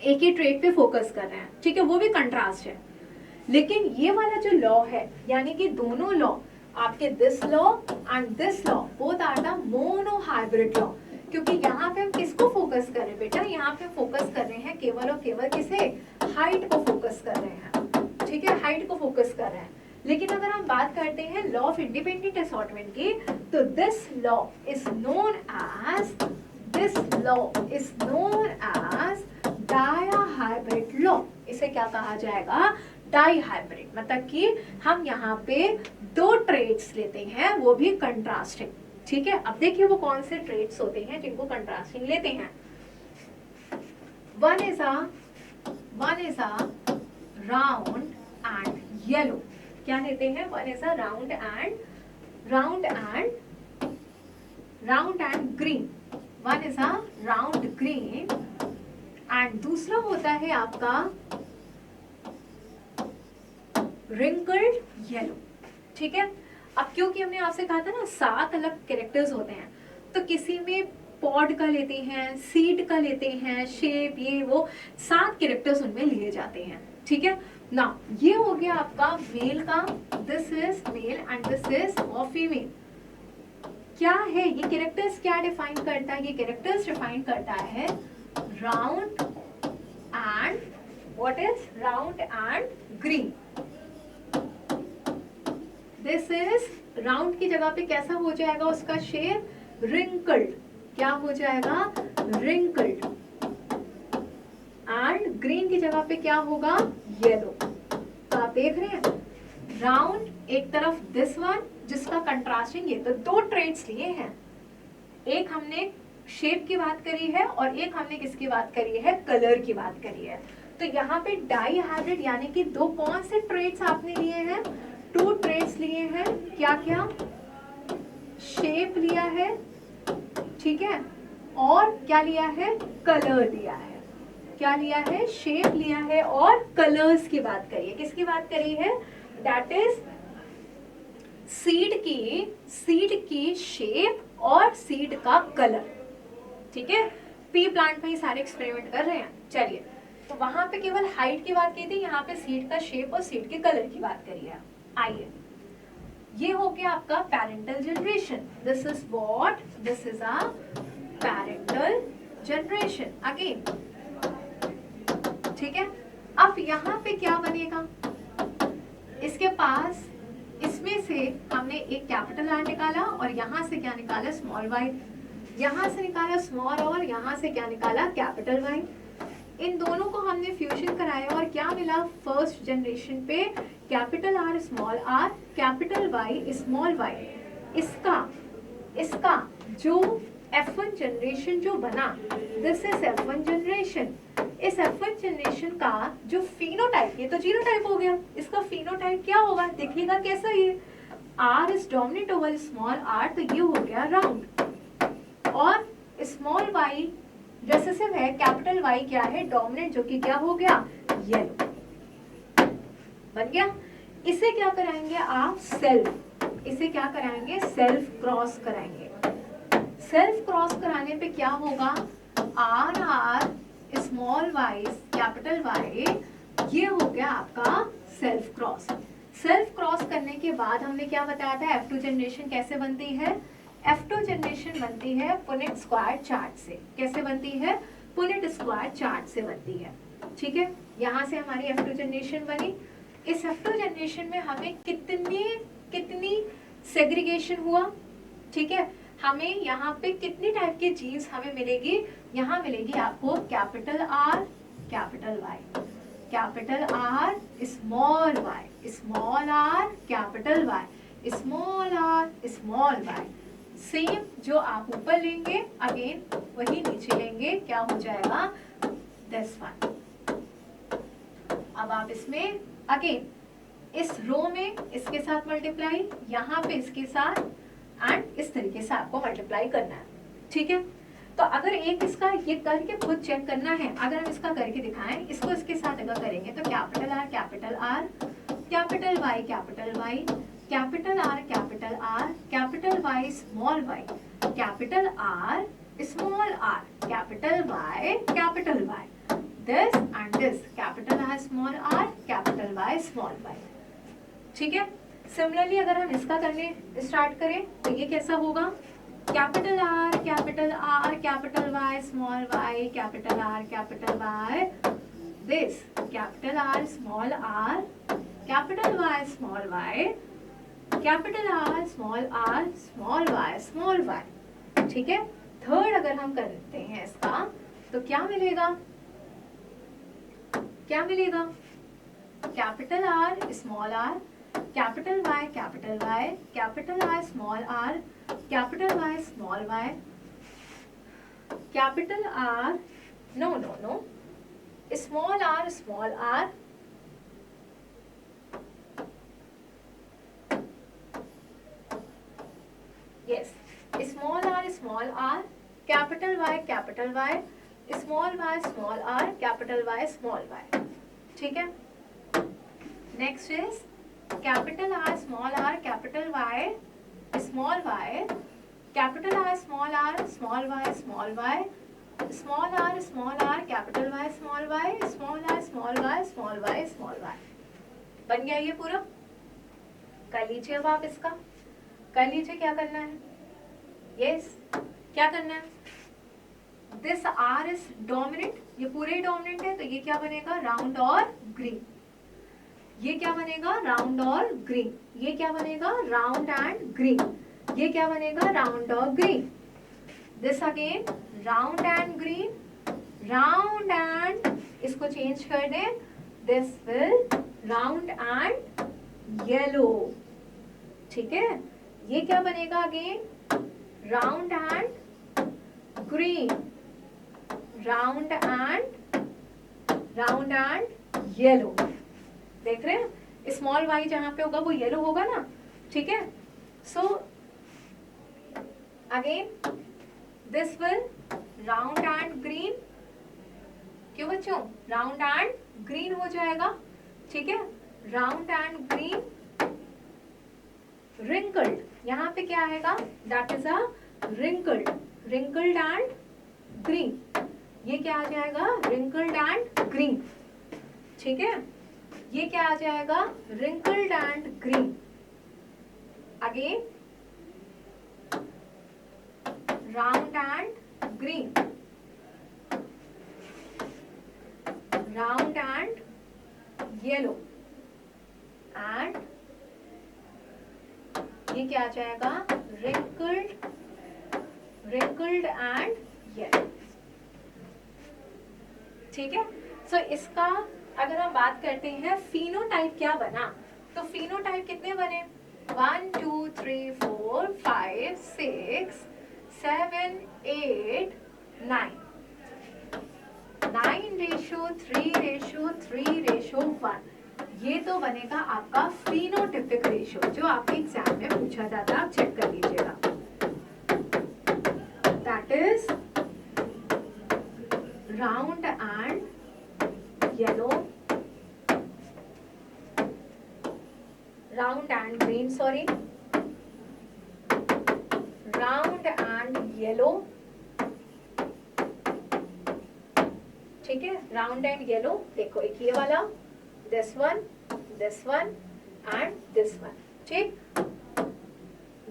A: एक ही ट्रेट पे फोकस कर रहे हैं, ठीक है, वो भी कंट्रास्ट है। लेकिन ये वाला जो लॉ है, यानी कि दोनों लॉ आपके this law and this law both are the monohybrid law, क्योंकि यहाँ पे हम किसको फोकस कर रहे हैं बेटा, यहाँ पे फोकस कर रहे हैं केवल और केवल किसे, हाइट को फोकस कर रहे हैं, ठीक है, हाइट को फोकस कर रहे हैं। लेकिन अगर हम बात करते हैं लॉ ऑफ इंडिपेंडेंट असॉर्टमेंट की, तो this law is known as dihybrid law. इसे क्या कहा जाएगा, डाई हाइब्रिड। मतलब कि हम यहाँ पे दो ट्रेड्स लेते हैं, वो भी कंट्रास्टिंग। ठीक है, अब देखिए वो कौन से ट्रेड्स होते हैं जिनको कंट्रास्टिंग लेते हैं। One is a round and yellow. क्या लेते हैं, one is a round and green. One is a round green and दूसरा होता है आपका रिंकल्ड येलो। ठीक है, अब क्योंकि हमने आपसे कहा था ना 7 अलग कैरेक्टर्स होते हैं, तो किसी में पॉड का लेते हैं, सीड का लेते हैं, शेप, ये वो 7 कैरेक्टर्स उनमें लिए जाते हैं। ठीक है ना, ये हो गया आपका मेल का, this is male and this is of female. क्या है ये कैरेक्टर्स, क्या डिफाइन करता है, ये कैरेक्टर्स डिफाइन करता है round and what is round and green. This is round की जगह पे कैसा हो जाएगा उसका शेप, रिंकल्ड। क्या हो जाएगा, रिंकल्ड। एंड ग्रीन की जगह पे क्या होगा, येलो। तो आप देख रहे हैं राउंड एक तरफ, दिस वन जिसका कंट्रास्टिंग, ये तो दो ट्रेड्स लिए हैं। एक हमने शेप की बात करी है और एक हमने किसकी बात करी है, कलर की बात करी है। तो यहाँ पे डाई हाइब्रिड यानी कि दो कौन से ट्रेड्स आपने लिए हैं, 2 ट्रेड्स लिए हैं। क्या क्या, शेप लिया है, ठीक है, और क्या लिया है, कलर लिया है। क्या लिया है, शेप लिया है और कलर्स की बात करी है। किसकी बात करी है, दैट इज सीड की शेप और सीड का कलर। ठीक है, पी प्लांट में ही सारे एक्सपेरिमेंट कर रहे हैं। चलिए, तो वहां पे केवल हाइट की बात की थी, यहाँ पे सीड का शेप और सीड के कलर की बात करी है। आइए, ये हो गया आपका parental generation. This is what, this is a parental generation again. ठीक है, अब यहाँ पे क्या बनेगा, इसके पास इसमें से हमने एक कैपिटल आर निकाला और यहाँ से क्या निकाला, स्मॉल वाई। यहाँ से निकाला स्मॉल और यहाँ से क्या निकाला, कैपिटल वाई। इन दोनों को हमने फ्यूजन कराया और क्या मिला, फर्स्ट जनरेशन पे capital R small R, capital Y small Y. इसका जो F1 जनरेशन जो बना, दिस इज F1 जनरेशन। इस F1 जनरेशन का जो फिनोटाइप, ये तो जीनोटाइप हो गया, इसका फिनोटाइप क्या होगा, देखिएगा कैसा, ये R is dominate over small r, तो ये हो गया राउंड। और स्मॉल y रेसेसिव है, कैपिटल Y क्या है, डोमिनेंट, जो कि क्या हो गया, येलो बन गया। इसे क्या कराएंगे आप, सेल्फ, इसे क्या कराएंगे, सेल्फ क्रॉस कराएंगे। सेल्फ क्रॉस कराने पे क्या होगा, R R small Y capital Y, ये हो गया आपका सेल्फ क्रॉस। सेल्फ क्रॉस करने के बाद हमने क्या बताया था, F2 जनरेशन कैसे बनती है, F2 जनरेशन बनती है पुनेट स्क्वायर चार्ट से। कैसे बनती है, पुनेट स्क्वायर चार्ट से बनती है। ठीक है, यहाँ से हमारी F2 जनरेशन बनी। इस F2 जनरेशन में हमें कितनी सेग्रीगेशन हुआ, ठीक है, हमें यहाँ पे कितनी टाइप के जीन्स हमें मिलेगी, यहाँ मिलेगी आपको capital R capital Y, capital R small Y, small R capital Y, small R small Y. Same जो आप ऊपर लेंगे अगेन वही नीचे लेंगे, क्या हो जाएगा, दिस वन। अब आप इसमें अगेन इस रो में इसके साथ मल्टीप्लाई, यहाँ पे इसके साथ, एंड इस तरीके से आपको मल्टीप्लाई करना है। ठीक है, तो अगर एक इसका ये करके खुद चेक करना है, अगर हम इसका करके दिखाएं, इसको इसके साथ अगर करेंगे तो capital R capital Y, capital R capital R, capital Y small Y, capital R small R, capital Y, this and this, capital R small R, capital Y small Y. ठीक है, सिमिलरली अगर हम इसका करने स्टार्ट करें तो ये कैसा होगा, capital R capital Y small Y, capital Y, this capital R small Y, capital R small Y. ठीक है, थर्ड अगर हम करते हैं इसका तो क्या मिलेगा, क्या मिलेगा? Capital R small R, capital Y capital Y, capital R small R, capital Y small Y, capital R no no no small R yes small r capital Y small r capital Y small y. ठीक है, next is capital R capital Y small y, capital R small y, small r capital Y small y, small y. बन गया ये पूरा? कर लीजिए अब आप इसका, कर लीजिए। क्या करना है? यस क्या करना है? दिस आर इज डोमिनेंट, ये पूरे ही डोमिनेंट है, तो ये क्या बनेगा? राउंड और ग्रीन। ये क्या बनेगा? राउंड और ग्रीन। ये क्या बनेगा? Round and green. ये क्या बनेगा? राउंड और green. This again round and green, round and, इसको चेंज कर दें, this will round and yellow. ठीक है, ये क्या बनेगा? Again round and green, round and yellow. देख रहे हैं? स्मॉल वाई जहां पे होगा वो येलो होगा ना। ठीक है, so again this will round and green. क्यों बच्चों? राउंड एंड ग्रीन हो जाएगा। ठीक है, राउंड एंड ग्रीन, wrinkled, यहाँ पे क्या आएगा? That is a wrinkled and green. ये क्या आ जाएगा? wrinkled and green. ठीक है, ये क्या आ जाएगा? wrinkled and green. Again round and green, round and yellow, and ये क्या आ जाएगा? wrinkled and yellow. ठीक है, सो इसका अगर हम बात करते हैं फिनोटाइप क्या बना, तो फिनोटाइप कितने बने? 1 2 3 4 5 6 7 8 9 9:3:3:1। ये तो बनेगा आपका फिनोटिपिक रेशियो, जो आपके एग्जाम में पूछा जाता है। आप चेक कर लीजिएगा। That is round and yellow, round and green, sorry, round and yellow. ठीक है, राउंड एंड येलो। देखो एक ये वाला, this one and this one. ठीक,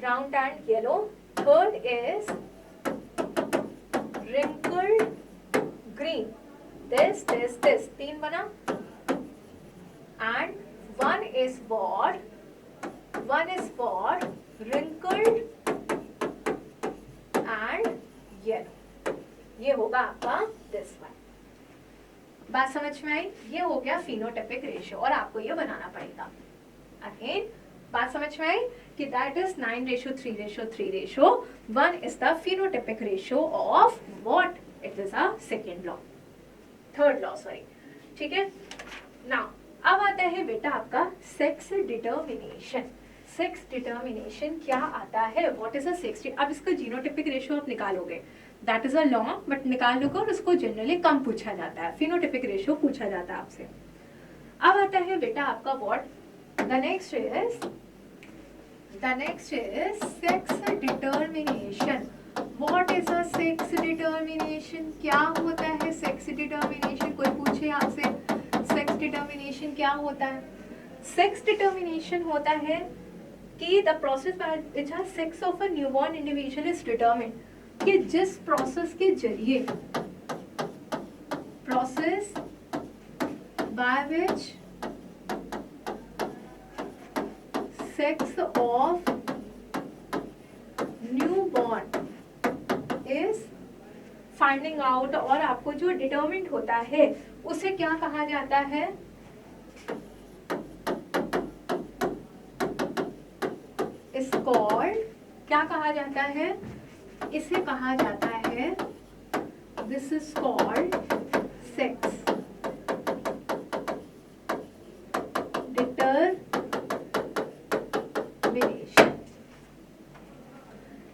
A: round and yellow. Third is wrinkled green. This तीन बना, and one is for wrinkled and yellow. ये होगा आपका this one. बात समझ में आई? ये हो गया फिनोटाइपिक रेशियो, और आपको ये बनाना पड़ेगा। अगेन बात समझ में आई कि that is 9:3:3:1 is the phenotypic ratio of what? It is a second law, third law, sorry. ठीक है, नाउ अब आता है बेटा आपका सेक्स डिटर्मिनेशन। सेक्स डिटर्मिनेशन क्या आता है? What is a sex? अब इसका जीनोटाइपिक रेशियो आप निकालोगे, that is a law, but निकाल लोगे, और उसको जनरली कम पूछा जाता है। फिनोटाइपिक रेशियो पूछा जाता है आपसे। अब आता है बेटा आपका what? The next is sex determination. What is a sex determination? क्या होता है सेक्स डिटर्मिनेशन? कोई पूछे आपसे सेक्स डिटर्मिनेशन क्या होता है? सेक्स डिटर्मिनेशन होता है कि the process by which the sex of a newborn individual is determined, कि जिस प्रोसेस के जरिए, process by which sex of newborn is finding out, और आपको जो डिटरमिन्ड होता है उसे क्या कहा जाता है? इस कॉल्ड, क्या कहा जाता है? इसे कहा जाता है, this is called sex determination,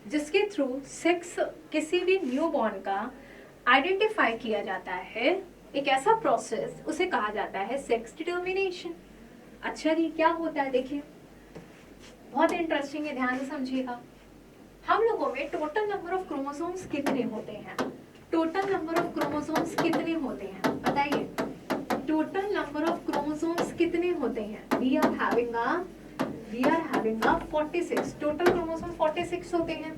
A: जिसके थ्रू सेक्स किसी भी न्यू बॉर्न का आइडेंटिफाई किया जाता है। एक ऐसा प्रोसेस, उसे कहा जाता है सेक्स डिटरमिनेशन। अच्छा जी, क्या होता है? देखिए बहुत इंटरेस्टिंग है, ध्यान से समझिएगा। हम लोगों में टोटल नंबर ऑफ क्रोमोसोम्स कितने होते हैं? टोटल नंबर ऑफ क्रोमोसोम्स कितने होते हैं बताइए? टोटल नंबर ऑफ क्रोमोसोम्स कितने होते हैं? We are having a 46, total chromosome 46 होते हैं।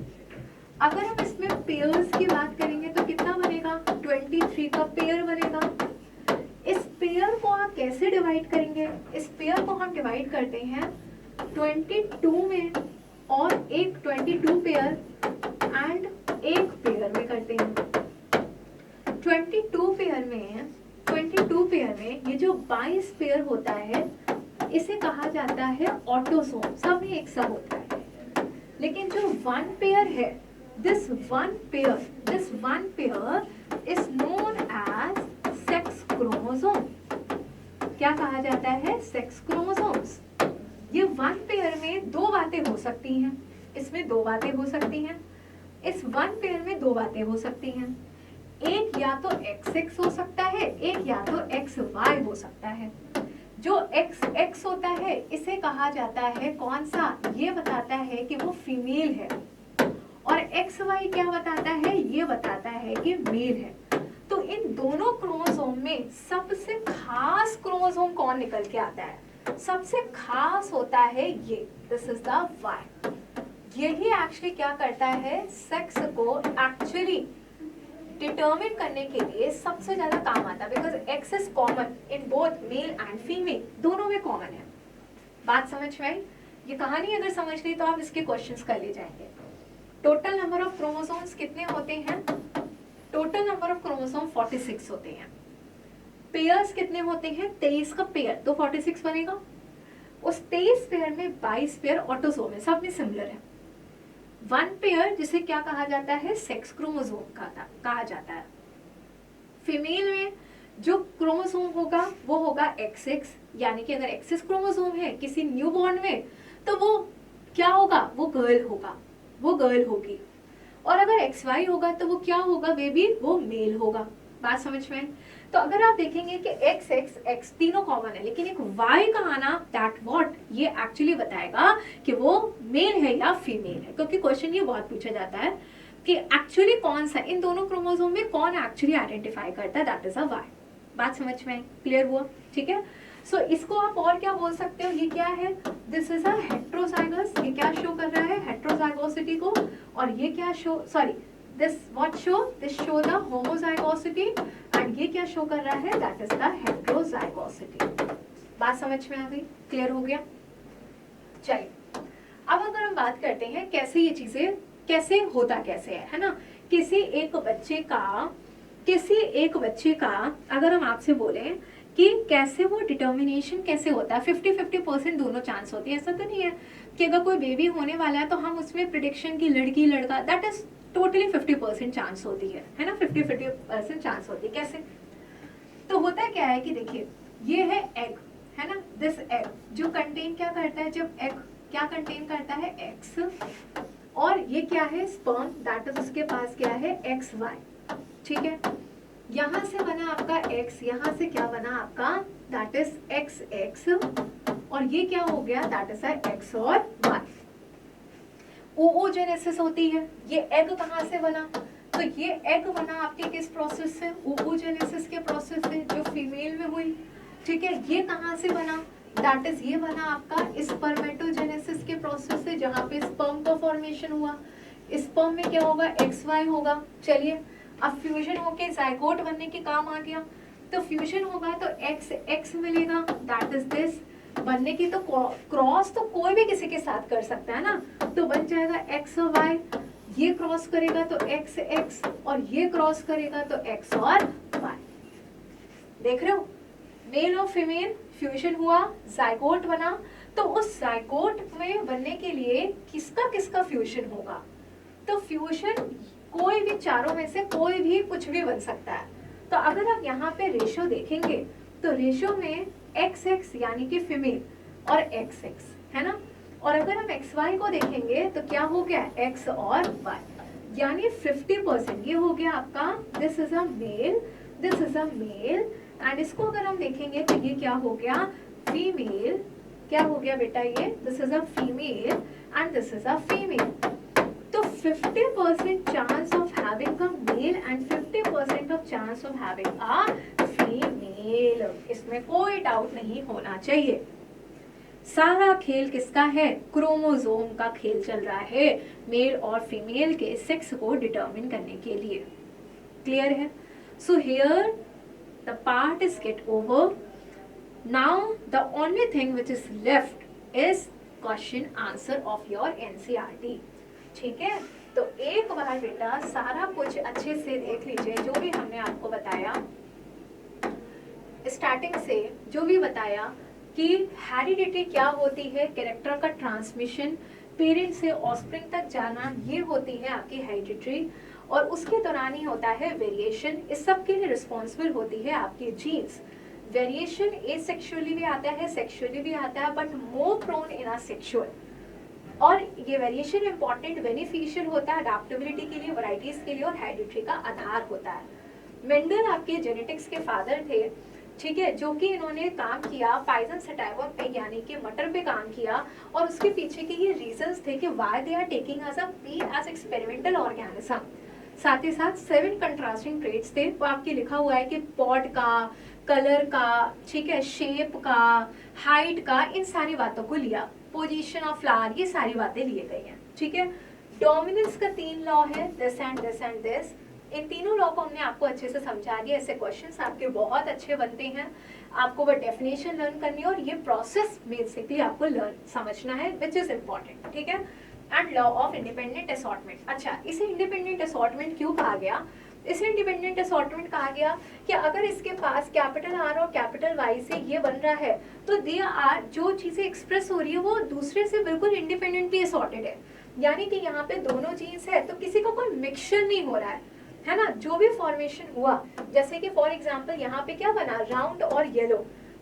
A: अगर हम इसमें पेयर्स की बात करेंगे तो कितना बनेगा? 23 का पेयर बनेगा। इस पेयर को आप कैसे डिवाइड करेंगे? इस पेयर को हम डिवाइड करते हैं 22 में और एक 22 पेयर एंड एक पेयर में करते हैं। 22 पेयर में ये जो 22 पेयर होता है, इसे कहा जाता है ऑटोसोम। सब में एक सा होता है, लेकिन जो 1 पेयर है, this one pair is known as sex chromosome। क्या कहा जाता है? Sex chromosomes. ये 1 पेयर में दो बातें हो सकती हैं, इसमें दो बातें हो सकती हैं, इस 1 पेयर में दो बातें हो सकती हैं। एक या तो XX हो सकता है, एक या तो XY हो सकता है। जो XX होता है इसे कहा जाता है कौन सा? ये बताता है कि वो फीमेल है, और XY क्या बताता है? ये बताता है कि मेल है। तो इन दोनों क्रोमोसोम में सबसे खास क्रोमोसोम कौन निकल के आता है? सबसे खास होता है ये, दिस इज द Y। यही एक्चुअली क्या करता है? सेक्स को एक्चुअली डिटरमिन करने के लिए सबसे ज्यादा काम आता है, because X is common in both male and female, दोनों में कॉमन है। बात समझ में आई? ये कहानी अगर समझ ली तो आप इसके क्वेश्चंस कर ले जाएंगे। टोटल नंबर ऑफ क्रोमोसोम्स कितने होते हैं? टोटल नंबर ऑफ क्रोमोसोम 46 होते हैं। पेयर्स कितने होते हैं? 23 का पेयर तो 46 बनेगा। उस 23 पेयर में 22 पेयर ऑटोसोम है, सब में सिमिलर है। 1 पेयर जिसे क्या कहा जाता है? सेक्स क्रोमोसोम कहा जाता है। फीमेल में जो क्रोमोसोम होगा वो होगा XX, यानी कि अगर एक्सिस क्रोमोसोम है किसी न्यूबॉर्न में तो वो क्या होगा? वो गर्ल होगा, वो गर्ल होगी। और अगर XY होगा तो वो क्या होगा बेबी? वो मेल होगा। बात समझ में? तो अगर आप देखेंगे कि X तीनों कॉमन है, लेकिन एक Y का आना, दैट व्हाट, ये एक्चुअली बताएगा कि वो मेल है या फीमेल है, क्योंकि क्वेश्चन ये बहुत पूछा जाता है कि एक्चुअली कौन सा इन दोनों क्रोमोसोम में कौन एक्चुअली आइडेंटिफाई करता है, दैट इज अ Y। बात समझ में? क्लियर हुआ? ठीक है। सो इसको आप और क्या बोल सकते हो? ये क्या है? This is a heterozygous. ये क्या शो कर रहा है? हेट्रोजाइगोसिटी को। और ये क्या show, sorry, this what show? This show the homozygosity, and ये क्या शो कर रहा है? That is the heterozygosity. बात समझ में आ गई? क्लियर हो गया? चलिए अब अगर हम बात करते हैं कैसे ये चीजें कैसे होता कैसे है ना? किसी एक बच्चे का अगर हम आपसे बोले कि कैसे वो डिटर्मिनेशन कैसे होता है, 50-50% दोनों चांस होती है। ऐसा तो नहीं है कि अगर कोई बेबी होने वाला है तो हम उसमें प्रिडिक्शन की लड़की लड़का, दैट इज टोटली 50% चांस होती है ना? 50-50% चांस होती है। कैसे? तो होता क्या है कि देखिए ये है एग, है ना? दिस एग जो कंटेन क्या करता है? जब एग क्या कंटेन करता है? एक्स, और ये क्या है? स्पर्म, दैट इज उसके पास क्या है? XY। ठीक है, यहाँ से बना आपका X, यहाँ से क्या बना आपका? दैट इज XX, और ये क्या हो गया? दैट इज X और Y। oogenesis होती है। ये एग कहाँ से बना? तो ये एग बना आपके किस प्रोसेस से? oogenesis के प्रोसेस से, जो फीमेल में हुई। ठीक है, ये कहाँ से बना? दैट इज ये बना आपका स्पर्मेटोजेनेसिस के प्रोसेस से, जहाँ पे स्पर्म का फॉर्मेशन हुआ। स्पर्म में क्या होगा? XY होगा। चलिए अब फ्यूजन होके जाइगोट बनने के काम आ गया, तो फ्यूजन होगा तो XX मिलेगा, दैट इज दिस। बनने की तो क्रॉस तो कोई भी किसी के साथ कर सकता है ना, तो बन जाएगा X और Y। ये क्रॉस करेगा तो XX, और ये क्रॉस करेगा तो X और Y। देख रहे हो, मेल और फीमेल फ्यूजन हुआ, जाइगोट बना, तो उस जाइगोट में बनने के लिए किसका किसका फ्यूजन होगा? तो फ्यूजन कोई भी चारों में से कोई भी कुछ भी बन सकता है। तो अगर आप यहाँ पे रेशो देखेंगे तो रेशो में XX यानी कि फीमेल और XX है ना, और अगर हम XY को देखेंगे तो क्या हो गया, X और Y, यानी 50% ये हो गया आपका, this is a male, this is a male, and इसको अगर हम देखेंगे तो ये क्या हो गया, फीमेल, क्या हो गया बेटा ये, this is a female and this is a female. तो 50% chance of having a male and 50% of chance of having a female, इसमें कोई डाउट नहीं होना चाहिए। सारा खेल किसका है, क्रोमोसोम का खेल चल रहा है, मेल और फीमेल के सेक्स को डिटरमिन करने के लिए। क्लियर है? So here the part is get over. Now the only thing which is left is question answer of your NCERT। ठीक है, तो एक बार बेटा सारा कुछ अच्छे से देख लीजिए, जो भी हमने आपको बताया स्टार्टिंग से, जो भी बताया कि हेरिडिटी क्या होती है, कैरेक्टर का ट्रांसमिशन, पेरेंट से ऑफस्प्रिंग तक जाना, ये होती है आपकी हेरिडिटी, और उसके दौरान ही होता है वेरिएशन। इस सब के लिए रिस्पॉन्सिबल होती है आपकी जीन्स। वेरिएशन एसेक्सुअली भी आता है, सेक्सुअली भी आता है, but more prone in asexual. और ये वेरिएशन इंपॉर्टेंट बेनिफिशियल होता है अडेप्टेबिलिटी के लिए, वैरायटीज के लिए, और हेरिडिटी का आधार होता है। मेंडल आपके जेनेटिक्स के फादर थे, ठीक है, जो कि इन्होंने काम किया पाइजन सटाइवा पे, यानी कि मटर पे काम किया, और उसके पीछे के ये रीजंस थे कि why they are taking us a bee as experimental organism. साथ ही साथ 7 कंट्रास्टिंग ट्रेट्स थे, वो आपके लिखा हुआ है कि पॉट का, कलर का, ठीक है, शेप का, हाइट का, इन सारी बातों को लिया, पोजीशन ऑफ फ्लावर, ये सारी बातें लिए गई हैं। ठीक है, डोमिनेंस का 3 लॉ है, this and this and this. इन तीनों लॉ को हमने आपको अच्छे से समझा दिया। ऐसे क्वेश्चंस आपके बहुत अच्छे बनते हैं, आपको वो डेफिनेशन लर्न करनी है और ये प्रोसेस बेसिकली आपको लर्न समझना है, विच इज इम्पॉर्टेंट। ठीक है, and law of independent assortment. अच्छा, इसे इंडिपेंडेंट असॉर्टमेंट क्यों कहा गया? इसे इंडिपेंडेंट असॉर्टमेंट कहा गया कि अगर इसके पास कैपिटल R और कैपिटल Y से ये बन रहा है, तो दे आर, जो चीजें एक्सप्रेस हो रही है वो दूसरे से बिल्कुल इंडिपेंडेंटली असॉर्टेड है, यानी कि यहाँ पे दोनों जीन्स है, तो किसी का कोई मिक्सचर नहीं हो रहा है ना। जो भी फॉर्मेशन हुआ, जैसे कि फॉर एग्जांपल यहाँ पे क्या बना, राउंड और येलो,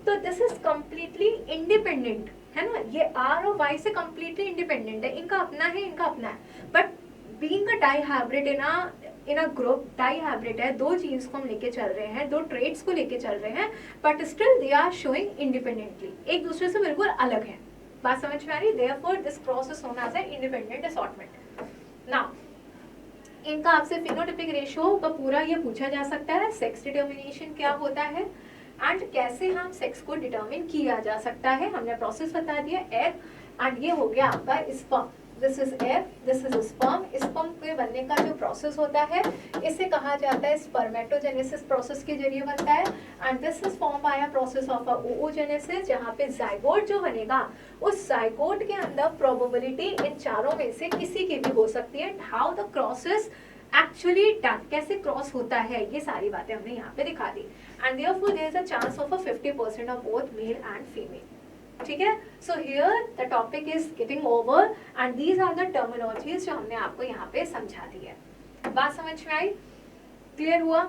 A: तो दिस इज कंप्लीटली इंडिपेंडेंट, है ना, ये R और Y से कंप्लीटली इंडिपेंडेंट है, इनका अपना है, इनका अपना है। But being a dihybrid in a group, dihybrid है, दो जीन्स को हम लेके चल रहे हैं, दो ट्रेड्स को लेके चल रहे हैं, but still they are showing independently, एक दूसरे से बिल्कुल अलग है। बात समझ में आ रही? Therefore this process known as independent assortment. Now इनका आपसे फिनोटाइपिक रेशियो का पूरा ये पूछा जा सकता है, सेक्स डिटर्मिनेशन क्या होता है एंड कैसे हम सेक्स को डिटर्मिन किया जा सकता है, हमने प्रोसेस बता दिया। एग, एंड ये हो गया आपका sperm, this is egg, this is sperm. Sperm के बनने का जो प्रोसेस होता है इसे कहा जाता है स्पर्मेटोजेनेसिस प्रोसेस के जरिए बनता है, and this is form by a process of oogenesis, जहाँ पे जाइगोट जो बनेगा, उस जाइगोट के अंदर प्रोबेबिलिटी इन चारों में से किसी की भी हो सकती है। How the crosses actually done, कैसे क्रॉस होता है, ये सारी बातें हमने यहाँ पे दिखा दी, and therefore there is a chance of 50% of both male and female. ठीक है, so here the topic is getting over and these are the terminologies जो हमने आपको यहाँ पे समझा दी है। बात समझ में आई? क्लियर हुआ?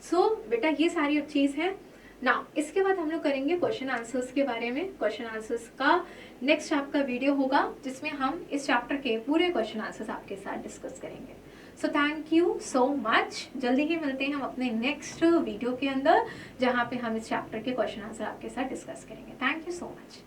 A: सो बेटा ये सारी चीज है। नाउ इसके बाद हम लोग करेंगे क्वेश्चन आंसर्स के बारे में। क्वेश्चन आंसर्स का नेक्स्ट आपका वीडियो होगा जिसमें हम इस चैप्टर के पूरे क्वेश्चन आंसर्स आपके साथ डिस्कस करेंगे। So thank you so much. जल्दी ही मिलते हैं हम अपने नेक्स्ट वीडियो के अंदर, जहाँ पे हम इस चैप्टर के क्वेश्चन आंसर आपके साथ डिस्कस करेंगे। Thank you so much.